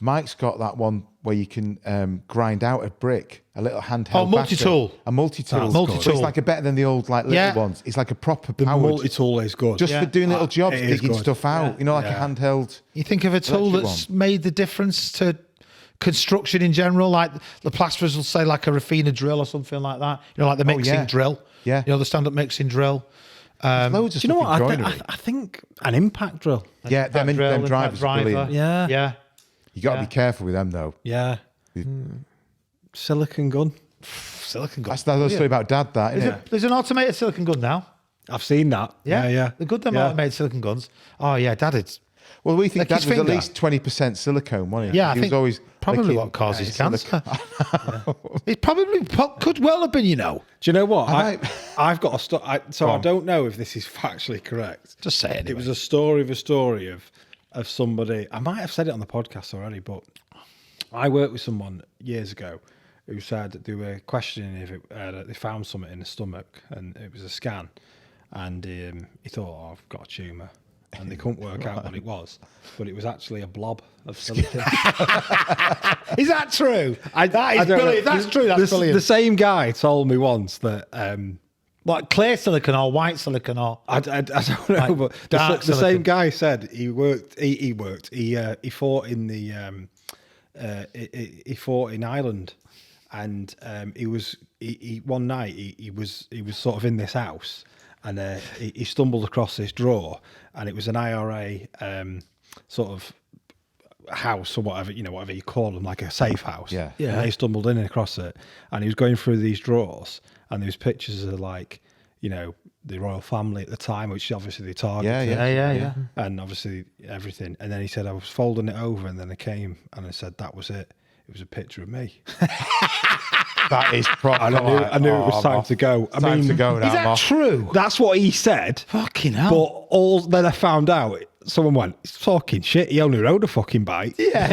Mike's got that one where you can grind out a brick, a little handheld. Oh, multi-tool. basket. A multi-tool. That's Multi-tool. But it's like better than the old like little Yeah. ones. It's like a proper The powered. multi-tool is good. Just Yeah. for doing little jobs, it is digging good. stuff out. You know, like a handheld. You think of a tool Electric that's made the difference to construction in general, like the plasterers will say like a Rafina drill or something like that. You know, like the mixing yeah. drill. Yeah. You know, the stand-up mixing drill. Loads of Do you know stuff what? in I joinery. think an impact drill. Yeah, them Drill, drivers are driver. brilliant. Yeah. Yeah. You got to Yeah. be careful with them though. Yeah. Silicon gun. Silicon gun. That's the story about Dad. That isn't it? There's an automated silicon gun now. I've seen that. Yeah. They're good, them Yeah. automated silicon guns. Oh, yeah, Dad, it's... Well, we think Like Dad his was at finger. least 20% silicone, wasn't he? Yeah, I he think was always probably licking, what causes silicone. cancer. It probably could well have been, you know. Do you know what? Have I've got a story. I don't know if this is factually correct. Just say it It was a story of somebody. I might have said it on the podcast already, but I worked with someone years ago who said that they were questioning if they found something in the stomach, and it was a scan, and he thought, "Oh, I've got a tumour." And they couldn't work out what it was, but it was actually a blob of silicon. Is that true? That I is don't know. brilliant. If that's true, that's brilliant. The same guy told me once that Like clear silicon or white silicon or... I don't know, Like but dark the silicon. same guy said he fought in the he fought in Ireland, and he one night he was sort of in this house, and he stumbled across this drawer, and it was an IRA sort of house or whatever, whatever you call them, like a safe house. Yeah. Yeah. And they stumbled in across it, and he was going through these drawers, and there was pictures of like, the royal family at the time, which obviously they targeted. Yeah. And obviously everything. And then he said, I was folding it over, and then I came and I said, that was it. It was a picture of me. That is proper. And I knew it was time to go. Time to go now. Is that true? That's what he said. Fucking hell. But then I found out, someone went, he's talking shit. He only rode a fucking bike. Yeah.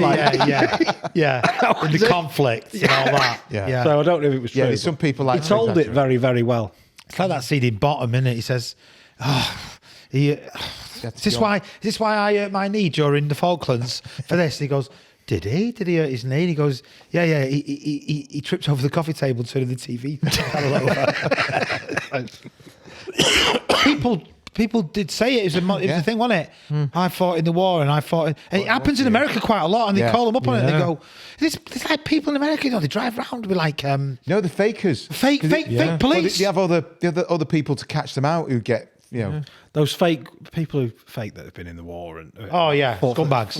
In the conflict and all that. Yeah. So I don't know if it was true. Yeah, there's some people like he told it exaggerate. very, very well. It's like that scene in Bottom, innit? He says, is this why I hurt my knee during the Falklands for this? And he goes, Did he hurt his knee? And he goes, yeah. He tripped over the coffee table turning the TV. People did say it. It was a thing, wasn't it? I fought in the war and I fought. And it happens in America quite a lot. And they call them up on it. And they go, "There's like people in America. They drive around with like No, the fakers. fake Well, police." they have other people to catch them out who get Those fake people who fake that have been in the war and Oh yeah, fought for- scumbags.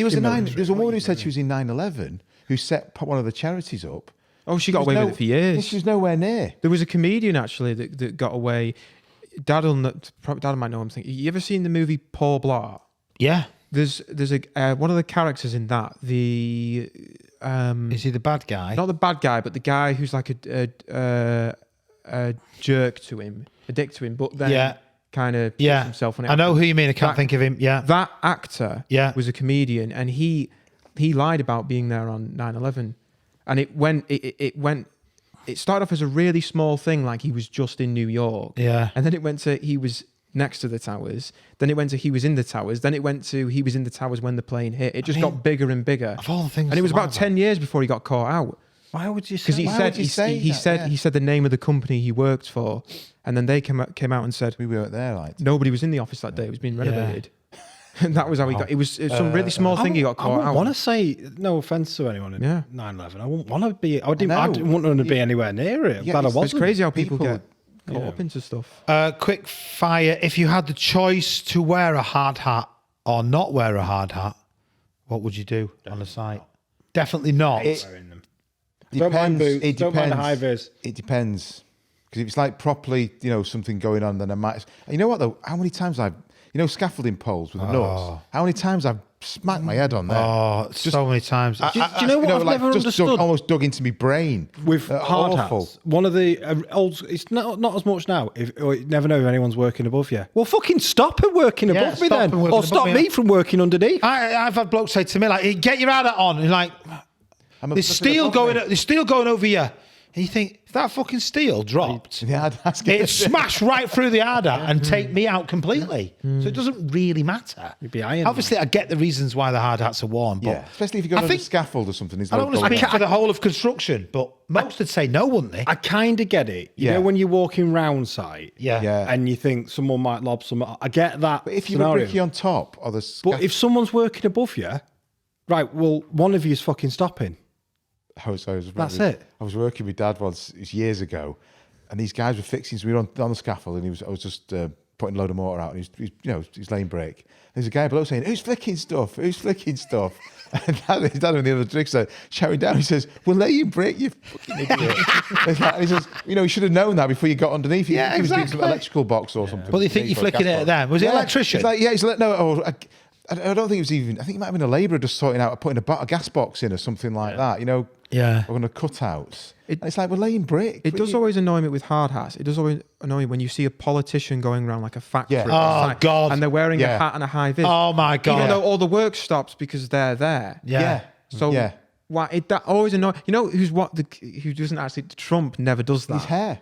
There's a woman who said she was in 9/11 who set one of the charities up. Oh, she got away with it for years. She was nowhere near. There was a comedian actually that got away. Dad might know him. You ever seen the movie Paul Blart? Yeah. There's a one of the characters in that. Is he the bad guy? Not the bad guy, but the guy who's like a jerk to him, a dick to him, but then kind of Yeah. himself on it. I know who you mean. I can't That- think of him. Yeah. That actor Yeah. was a comedian, and he lied about being there on 9/11, and it started off as a really small thing, like he was just in New York. Yeah. And then it went to he was next to the towers. Then it went to he was in the towers. Then it went to he was in the towers when the plane hit. It just got bigger and bigger. Of all the things, And it was to lie about 10 years before he got caught out. Why would you say Because he Why said would you say he that? said Yeah. he said the name of the company he worked for, and then they came out and said We weren't there, like. nobody was in the office that day. It was being renovated. And that was how he got. It was some really small thing he got I caught wouldn't out. want to say no offense to anyone in Yeah. 9/11. I wouldn't want to be. I didn't know. want to be anywhere near it. Yeah, Glad I it's wasn't. It's crazy how people People- get caught up into stuff. Quick fire. If you had the choice to wear a hard hat or not wear a hard hat, what would you do on the site? Definitely not. Wearing them. Don't mind Depends. boots. It Don't mind depends. high vis. It depends. Because if it's like properly, something going on, then I might. You know what though? How many times I've, scaffolding poles with the nuts. How many times I've smacked my head on there? Oh, so many times. Do you know what I've never understood? Almost dug into my brain With hard awful. hats, one of the old. It's not as much now. Or you never know if anyone's working above you. Well, fucking stop it working Yeah, above me stop then, and working or above stop me. me from working underneath. I've had blokes say to me like, "Hey, get your hard hat on," and like, I'm a there's flipping steel above me. going. There's steel going over you, and you think if that fucking steel dropped, Yeah, that's good. it'd smash right through the hard hat and take me out completely. So it doesn't really matter. You'd be iron Obviously, I get the reasons why the hard hats are worn, but Yeah, especially if you go I on think- a scaffold or something. I don't want to speak for the whole of construction, but most would say no, wouldn't they? I kind of get it. You Yeah. know, when you're walking round site, Yeah. and you think someone might lob some. I get that. But if you're a scenario. bricky on top or the But if someone's working above you, right? Well, one of you is fucking stopping. That's it. I was working with Dad once, it was years ago, and these guys were fixing. So we were on the scaffold, and I was just putting a load of mortar out, and he's laying brake. There's a guy below saying, "Who's flicking stuff? Who's flicking stuff?" And his dad on the other trick said, shouting down. He says, "We're laying brake, you fucking idiot." And he says, "You should have known that before you got underneath." Yeah, He was doing exactly. some electrical box or something. But they think you're For a flicking gas it at box. them. Was it electrician? He's like, yeah, he's like, no. I don't think it was even. I think it might have been a labourer just sorting out putting a gas box in or something like that. Yeah. Or on a cutouts. And it's like we're laying brick. It does always annoy me with hard hats. It does always annoy me when you see a politician going around like a factory. Yeah. Oh, site, God. And they're wearing a Yeah. hat and a high vis. Oh my God. Even though all the work stops because they're there. Yeah. So Yeah. why that always annoys? You know who doesn't actually? Trump never does that. His hair.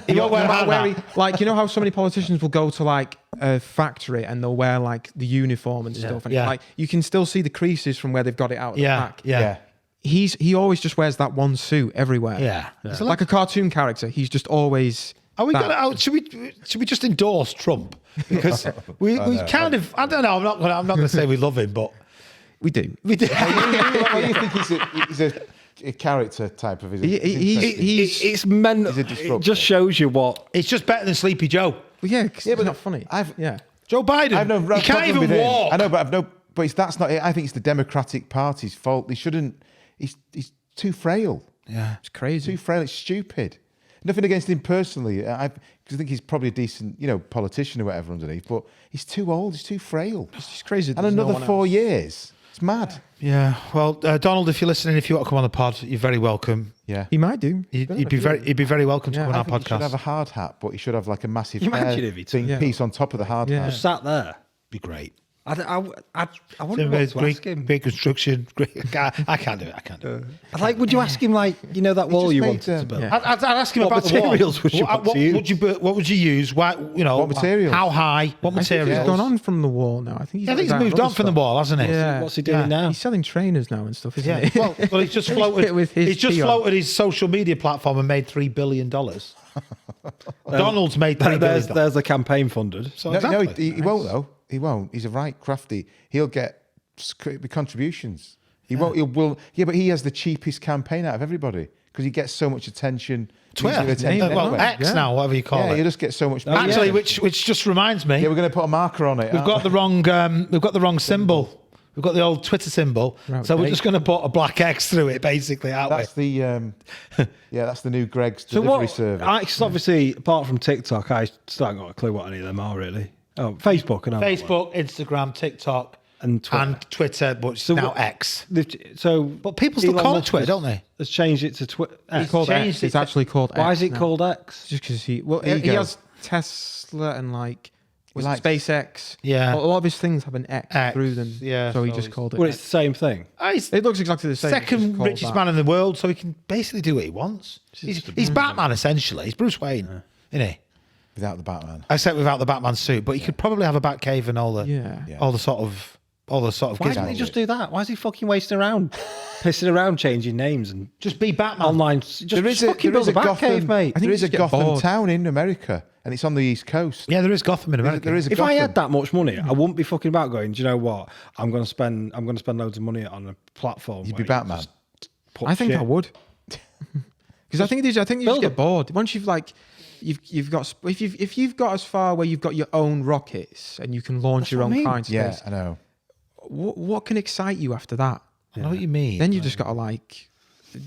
He won't wear a hard Where hat. like how so many politicians will go to like a factory and they'll wear like the uniform and stuff, and Yeah. like you can still see the creases from where they've got it out of the Yeah. pack. Yeah. He always just wears that one suit everywhere. Yeah. It's like a cartoon character. He's just always. Are we that. gonna? Should we just endorse Trump? Because we kind of. I don't know. I'm not gonna say we love him, but We do. we do. What do you think he's a character type of? It's meant. He's a It disruptor. just shows you what. It's just better than Sleepy Joe. Well, yeah, 'cause Yeah, it's but not funny. I've- yeah. Joe Biden. I've no he can't problem even with him. walk. I know, but I've no but that's not it. I think it's the Democratic Party's fault. They shouldn't. He's too frail. Yeah. It's crazy. Too frail. It's stupid. Nothing against him personally. I think he's probably a decent, politician or whatever underneath. But he's too old. He's too frail. It's just crazy. And another 4 years. It's mad. Yeah. Well, Donald, if you're listening, if you want to come on the pod, you're very welcome. Yeah. He might do. He'd be very welcome to come on I our think he should have podcast. a hard hat, but he should have like a massive Imagine if he took- thing piece on top of the hard Yeah. hat. Just sat there. Be great. I wonder what to ask him. Great construction. Great. I can't do it. I can't do it. Would you ask him that wall just you made, wanted to build? yeah. I'd ask him What about the materials wall. would you want to use? What would you use? Why, What materials? How high? What I think materials? he's gone on from the wall now. I think He's moved on from the wall, hasn't he? Yeah. What's he doing now? He's selling trainers now and stuff, isn't Yeah. he? Well, he's just floated. With his He's just tea on. floated his social media platform and made $3 billion. Donald's made $3 billion. There's the campaign funded. So No, exactly. he won't though. He won't. He's a right crafty. He'll get contributions. He won't. He will. Yeah, but he has the cheapest campaign out of everybody because he gets so much attention. Twitter. visual attention Well, anyway. X now, whatever you call Yeah, it. he'll just get so much. Actually, yeah. which just reminds me, Yeah, we're going to put a marker on it. we've got the wrong symbol. We've got the old Twitter symbol, Right, so we're okay. just going to put a black X through it, basically, aren't That's the that's the new Greg's So delivery what? service. Cause obviously, apart from TikTok, I still haven't got a clue what any of them are really. Oh, Facebook and all we? that one. Facebook, Instagram, TikTok, And Twitter. but it's now what- X. So, But people still Elon call it Musk Twitter, don't they? Has changed it to Twitter. It's called changed X. it It's to- actually called X. Why is it now. called X? Just because he Ego. has Tesla and was it likes- SpaceX. Yeah. A lot of his things have an X, X, through them. yeah, So he so just he's- called it. Well, X. it's the same thing. He's It looks exactly the same. it's just second called richest that. man in the world, so he can basically do what he wants. He's Batman, essentially. He's Bruce Wayne, isn't he? Without the Batman. Except without the Batman suit, but he could probably have a Batcave and all the Yeah. all the sort of Why gizmos. didn't he just do that? Why is he fucking wasting around, pissing around, changing names and Just be Batman. online? Just There is a fucking build a Gotham, Batcave, mate. I think there is you a just get Gotham bored. town in America, and it's on the East Coast. Yeah, there is Gotham in America. There is a If Gotham. I had that much money, I wouldn't be fucking about going. Do you know what? I'm going to spend loads of money on a platform. You'd where be you Batman. just put I think shit. I would. Because I think you Build just get them. bored once you've got if you've got as far where you've got your own rockets and you can launch your what I own mean. car into Yeah, space. I know. What can excite you after that? I know what you mean. Then you just got to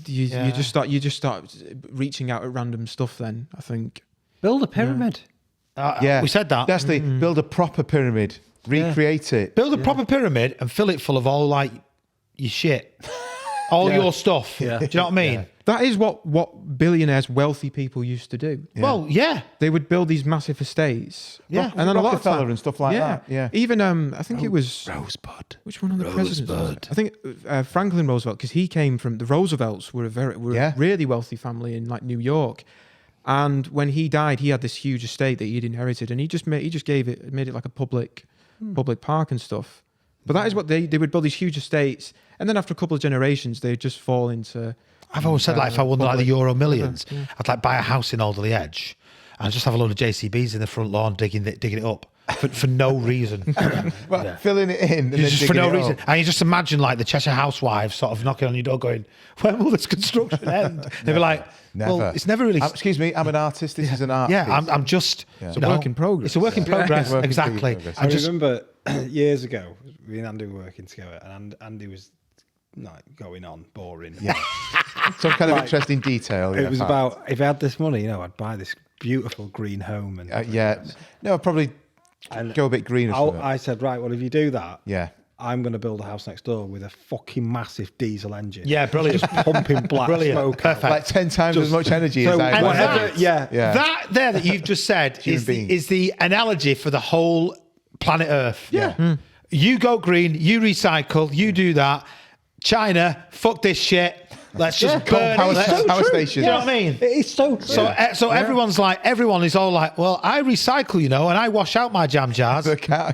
you Yeah. just start reaching out at random stuff. Then I think Build a pyramid. Yeah, we said that. That's the build a proper pyramid, recreate it. Build a proper pyramid and fill it full of all like your shit, all your stuff. Yeah. Do you know what I mean? that is what billionaires, wealthy people used to do. Well, yeah. They would build these massive estates. Yeah. and then a lot of Rockefeller time, and stuff like that. Yeah. Even I think it was Rosebud. which one of the presidents? Was it? I think Franklin Roosevelt, because he came from the Roosevelts were a really wealthy family in like New York, and when he died, he had this huge estate that he'd inherited, and he just made it like a public park and stuff. But that is what they would build these huge estates, and then after a couple of generations, they'd just fall into. I've always said like if I won like the public- Euro Millions, I'd like buy a house in Alderley Edge and just have a load of JCBs in the front lawn digging it up for no reason. Well, filling it in and then Just for digging no it reason. up. And you just imagine like the Cheshire Housewives sort of knocking on your door going, when will this construction end? They'd be like, Never. well, it's never really... Excuse me, I'm an artist. This is an art. yeah, piece. I'm just... It's a work in progress. It's a work in progress, Work in exactly. progress. I I'm just... remember years ago, me and Andy were working together, and Andy was like going on, boring. Yeah. Some kind of interesting detail. It was about if I had this money, I'd buy this beautiful green home, and No, I'd probably go a bit greener. I said, right, well, if you do that, Yeah. I'm going to build a house next door with a fucking massive diesel engine. Yeah, brilliant. Just pumping black Brilliant. smoke out. Perfect. Like 10 times as much energy as I And want. that- yeah. That there that you've just said Human being. is the analogy for the whole planet Earth. Yeah. You go green, you recycle, you do that. China, fuck this shit. Let's just burn Power, it. Let's- power Do stations. you know what I mean? It is so true. So everyone is all like, well, I recycle, and I wash out my jam jars.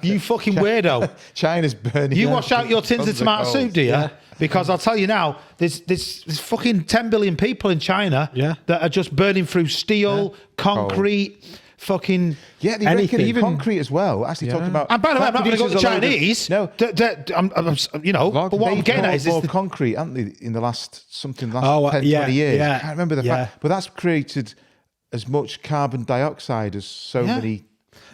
You fucking weirdo. China's burning. You wash out your tins of tons tomato coal. soup, do you? Because I'll tell you now, there's fucking 10 billion people in China that are just burning through steel, concrete, fucking... Yeah, they Anything. reckon even concrete as well. Actually, talking about. And by the way, I'm not going to go to produces a load of- Chinese. No, But what I'm they've getting at poured is more this... concrete, haven't they, in the last 10, yeah, 20 years? yeah, I can't remember the yeah. fact, but that's created as much carbon dioxide as so many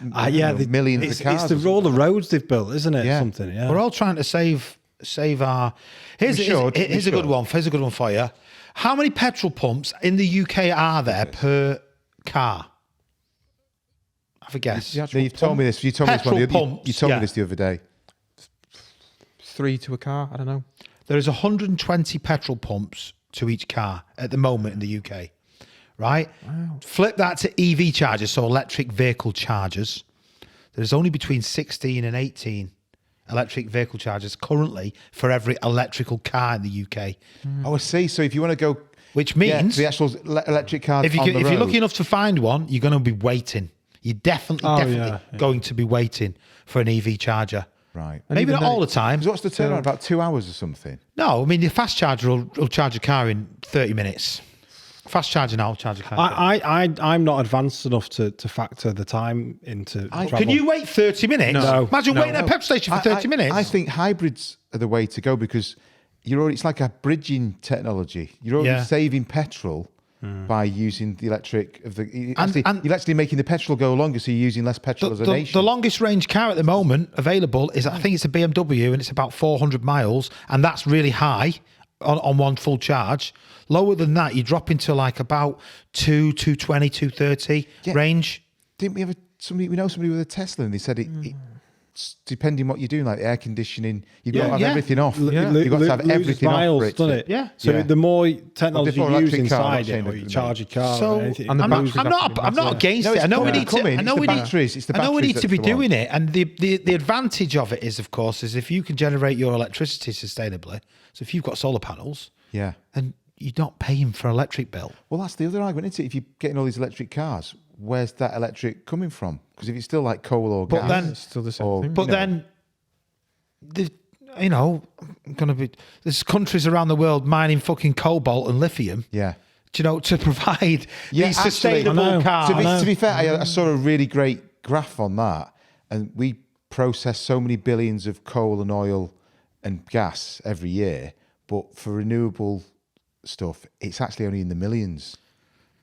millions of cars. It's all the roads they've built, isn't it? Yeah. Something. Yeah. We're all trying to save our. Here's a good one. Here's a good one for you. How many petrol pumps in the UK are there per car? Have a guess. You've told me this. You told me this me this the other day. 3 to a car. I don't know. There is 120 petrol pumps to each car at the moment in the UK. Right? Wow. Flip that to EV chargers, so electric vehicle chargers. There's only between 16 and 18 electric vehicle chargers currently for every electrical car in the UK. Oh, I see. So if you want to go, Which means the actual electric cars if you're lucky enough to find one, you're going to be waiting. You're definitely going to be waiting for an EV charger. Right. Maybe not all the time. What's the turnaround? About 2 hours or something? No, I mean, your fast charger will charge a car in 30 minutes. Fast charger now will charge a car. I'm not advanced enough to factor the time into travel. Can you wait 30 minutes? No. Imagine waiting at a petrol station for 30 minutes. I think hybrids are the way to go because it's like a bridging technology. You're already saving petrol by using the electric of the. You're actually making the petrol go longer, so you're using less petrol as a nation. The longest range car at the moment available is, I think it's a BMW, and it's about 400 miles, and that's really high on one full charge. Lower than that, you drop into like about 220, 230 range. Didn't we have somebody with a Tesla, and they said it's depending what you're doing, like air conditioning, you've got to have everything off. You've got to have everything miles, off for it. Doesn't it? Yeah. So the more technology you use inside car, it, or you charge your car, So or anything, I'm not against it. I know we need to. I know we need to be doing it. And the advantage of it is, of course, is if you can generate your electricity sustainably. So if you've got solar panels, and you're not paying for an electric bill. Well, that's the other argument, isn't it? If you're getting all these electric cars, where's that electric coming from? Because if it's still like coal or gas, then it's still the same thing. But then, there's countries around the world mining fucking cobalt and lithium. Yeah. To provide these sustainable cars. To be fair, I saw a really great graph on that, and we process so many billions of coal and oil and gas every year, but for renewable stuff, it's actually only in the millions.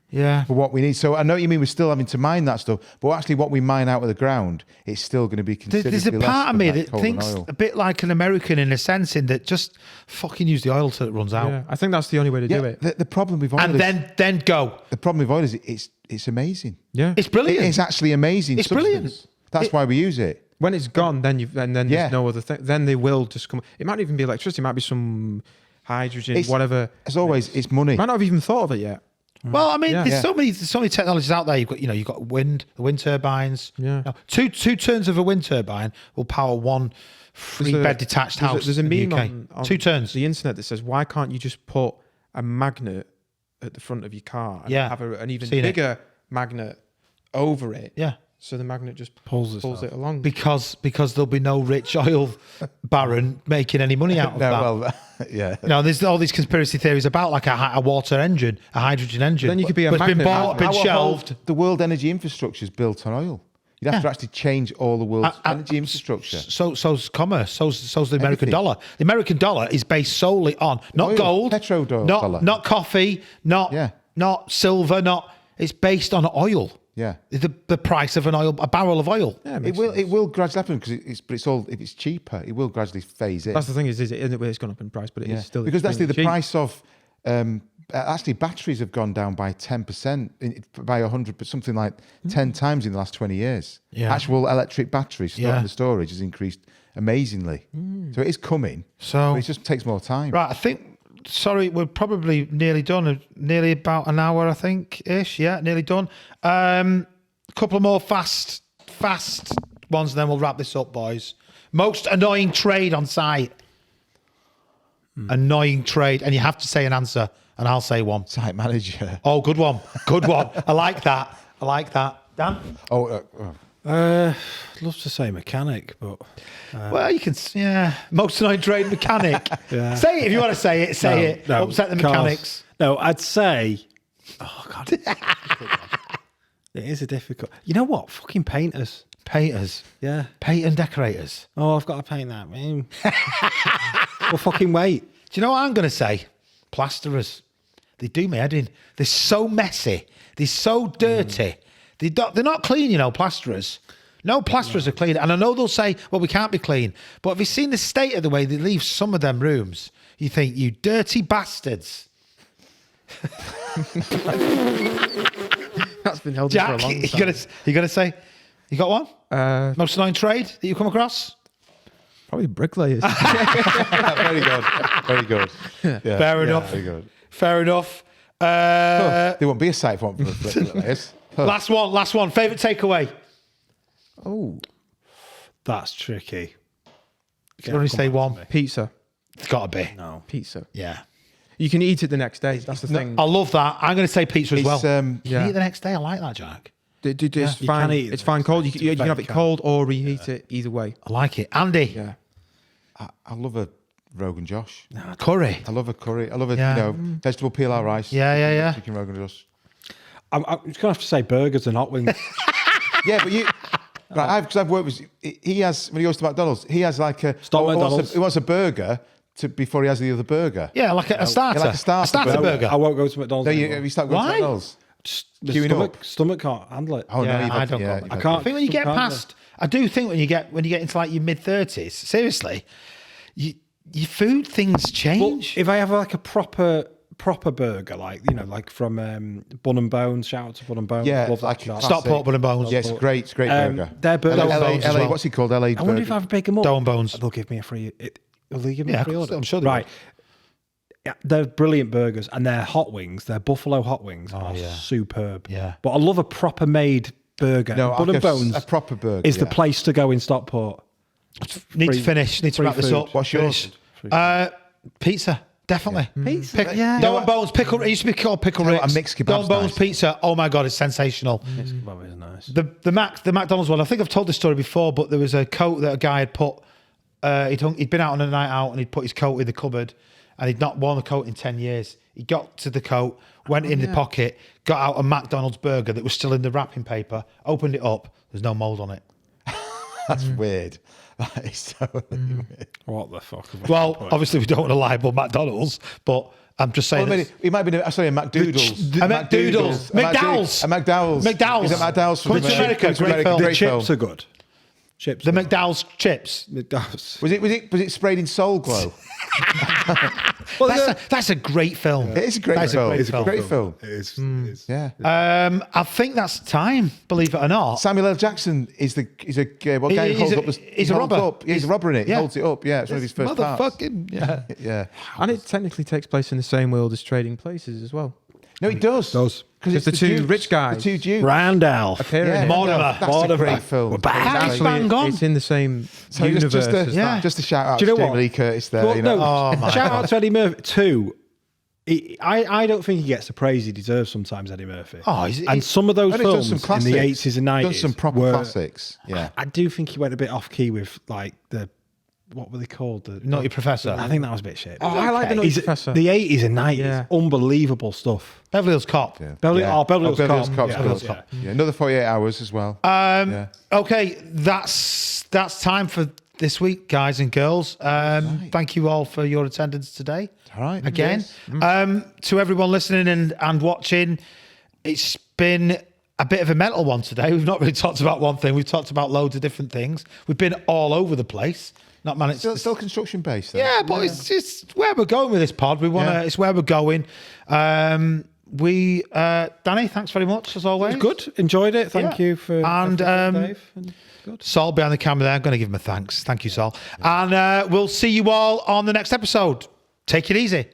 Yeah. For what we need. So I know what you mean, we're still having to mine that stuff, but actually what we mine out of the ground, it's still going to be considerably less. There's a part of me that coal thinks and oil. a bit like an American in a sense, in that just fucking use the oil till it runs out. Yeah, I think that's the only way to do it. The problem with oil And then go. The problem with oil is it's amazing. Yeah. It's brilliant. It's actually amazing. It's brilliant. That's why we use it. When it's gone, then there's no other thing. Then they will just come. It might even be electricity. It might be some hydrogen, whatever. As always, it's money. Might not have even thought of it yet. Well, I mean, there's so many technologies out there. You've got wind turbines. Yeah. Now, two turns of a wind turbine will power one 3-bed detached house. There's a in the meme UK. on 2 turns. the internet that says, "Why can't you just put a magnet at the front of your car and have an even bigger magnet over it?" Yeah. So the magnet just pulls it along. Because there'll be no rich oil baron making any money out of that. Well, yeah. No, there's all these conspiracy theories about like a water engine, a hydrogen engine. Then you could be a but it's been magnet. been shelved. The world energy infrastructure is built on oil. You'd have to actually change all the world's energy infrastructure. So's commerce. So's the American Everything. dollar. The American dollar is based solely on not Oil, gold, petrodollar. not coffee, not silver, it's based on oil. Yeah. The price of a barrel of oil. Yeah, It will gradually happen because it's all, if it's cheaper, it will gradually phase in. That's the thing it's gone up in price, but it's still because that's the cheap. price of actually batteries have gone down by 10%, by 100, but something like 10 times in the last 20 years. Yeah. Actual electric batteries the storage has increased amazingly. So it is coming. So but it just takes more time. Right, I think. Sorry, we're probably nearly done. Nearly about an hour, I think, ish. Yeah, nearly done. A couple of more fast ones, and then we'll wrap this up, boys. Most annoying trade on site. Annoying trade, and you have to say an answer, and I'll say one. Site manager. Oh, good one. Good one. I like that. Dan? I'd love to say mechanic, but Well, you can. Yeah, most annoying trade mechanic. Say it if you want to say it. Say it. no, Upset the cars. mechanics. No, I'd say. Oh God, it is a difficult. You know what? Fucking painters. Painters. Yeah. Paint and decorators. Oh, I've got to paint that. Well, fucking wait. Do you know what I'm going to say? Plasterers. They do me head in. They're so messy. They're so dirty. They're not clean, plasterers. No plasterers are clean. And I know they'll say, well, we can't be clean. But have you seen the state of the way they leave some of them rooms? You think, you dirty bastards. That's been held Jack, for a long you time. gonna say, you got one? Most annoying trade that you come across? Probably bricklayers. Very good. Very good. Yeah. Fair enough. Very good. Fair enough. There won't be a site for one for the bricklayers. Last one. Favourite takeaway? Oh, That's tricky. You can only say one. Pizza. It's got to be. No. Pizza. Yeah. You can eat it the next day. That's the thing. I love that. I'm going to say pizza as well. it's You Yeah. can eat it the next day. I like that, Jack. It's you fine. can eat it It's the fine next cold. day. You can have it You can. cold or reheat it. Either way. I like it. Andy, Yeah. I love a Rogan Josh. curry. I love a curry. I love a Yeah. vegetable pilau rice. Yeah. Chicken Rogan Josh. I'm just gonna have to say burgers and hot wings. Yeah, but you. Right, because I've worked with. He has when he goes to McDonald's. He has like a. Stop he wants McDonald's. He wants a burger before he has the other burger. Yeah, like a starter. Yeah, like a starter burger. I won't go to McDonald's. No, anymore. you start going Why? to McDonald's. Just queuing the up. stomach can't handle it. Oh Yeah, no, you've I had- don't yeah, go. you've I had- can't. I think when you get Can't past, I do think when you get into like your mid-30s, seriously, your food things But change. if I have like a proper burger, like like from Bun and Bones, shout out to Bun and Bones. Yeah, love that like shop. Stockport, classic. Bun and Bones. Yeah, it's great. It's a great burger. Their burgers. Dough and LA, Bones as well. what's he called? LA. I wonder if I have pick them up. Dough and Bones. They'll give me a free. Will they give me Yeah, a of free course, order? I'm sure they Right. Yeah, they're brilliant burgers, and their hot wings, their buffalo hot wings, are yeah. superb. Yeah. But I love a proper made burger. No, Bun like and Bones a proper burger is the yeah. place to go in Stockport. Need free- to finish. Need to free wrap this food. up. What's yours? Pizza. Definitely. Pizza, yeah. Dough and Bones pickle. It used to be called pickle Tell you what, Ricks. a mixed kebab's Dough and Bones nice. pizza. Oh my god, it's sensational. Kebab is nice. The McDonald's one. I think I've told this story before, but there was a coat that a guy had put. He'd been out on a night out and he'd put his coat in the cupboard, and he'd not worn the coat in 10 years. He got to the coat, went in the pocket, got out a McDonald's burger that was still in the wrapping paper, opened it up. There's no mold on it. That's weird. That is totally weird. What the fuck? Well, obviously we don't want to libel McDonald's, but I'm just saying. Well, it might be. Sorry, a McDoodles. A McDoodles. McDowell's. A McDowell's. McDowell's. Is it McDowell's? Coming to America, great film. The Great chips film. are good. Chips. The are good. McDowell's chips. McDowell's. Was it sprayed in Soul Glow? Well, that's a great film. It is a great That's film. a great It's a film. great film. It is. It is. Yeah. I think that's time. Believe it or not. Samuel L. Jackson is a guy who holds up the. He's a robber. He's a robber in it. He Yeah. holds it up. Yeah, it's one of his first parts. Motherfucking yeah. Yeah. And it technically takes place in the same world as Trading Places as well. No, it does. Does. Because It's the two Dukes, rich guys. The two Dukes. Randolph. Appear in Yeah, it. Mortimer. That's a great film. We're back. It's Actually, bang on. it's in the same So universe as that. just a shout out Do you know to Jamie what? Lee Curtis there. Well, you know? no, Oh, my shout God. out to Eddie Murphy too. I don't think he gets the praise he deserves sometimes, Eddie Murphy. Oh, and some of those And he's done films some in classics. the 80s and 90s Done some proper were, classics. Yeah. I do think he went a bit off key with like what were they called? The Naughty Professor. I think that was a bit shit. Oh, I like the Naughty Professor. The 80s and 90s, Yeah. unbelievable stuff. Beverly Hills Cop. Beverly Hills Beverly Cop. Hills Cop's Yeah. good. Yeah. Yeah, another 48 hours as well. Yeah. Okay, that's time for this week, guys and girls. Thank you all for your attendance today. All right. Again, Yes. to everyone listening and watching, it's been a bit of a mental one today. We've not really talked about one thing. We've talked about loads of different things. We've been all over the place. Not managed. Still construction based. Yeah, but it's just where we're going with this pod. We want to. Yeah. It's where we're going. Danny, thanks very much as always. Good. Enjoyed it. Thank Yeah. you for And, everything, Dave. And good. Saul behind the camera there. I'm going to give him a thanks. Thank you, Saul. And we'll see you all on the next episode. Take it easy.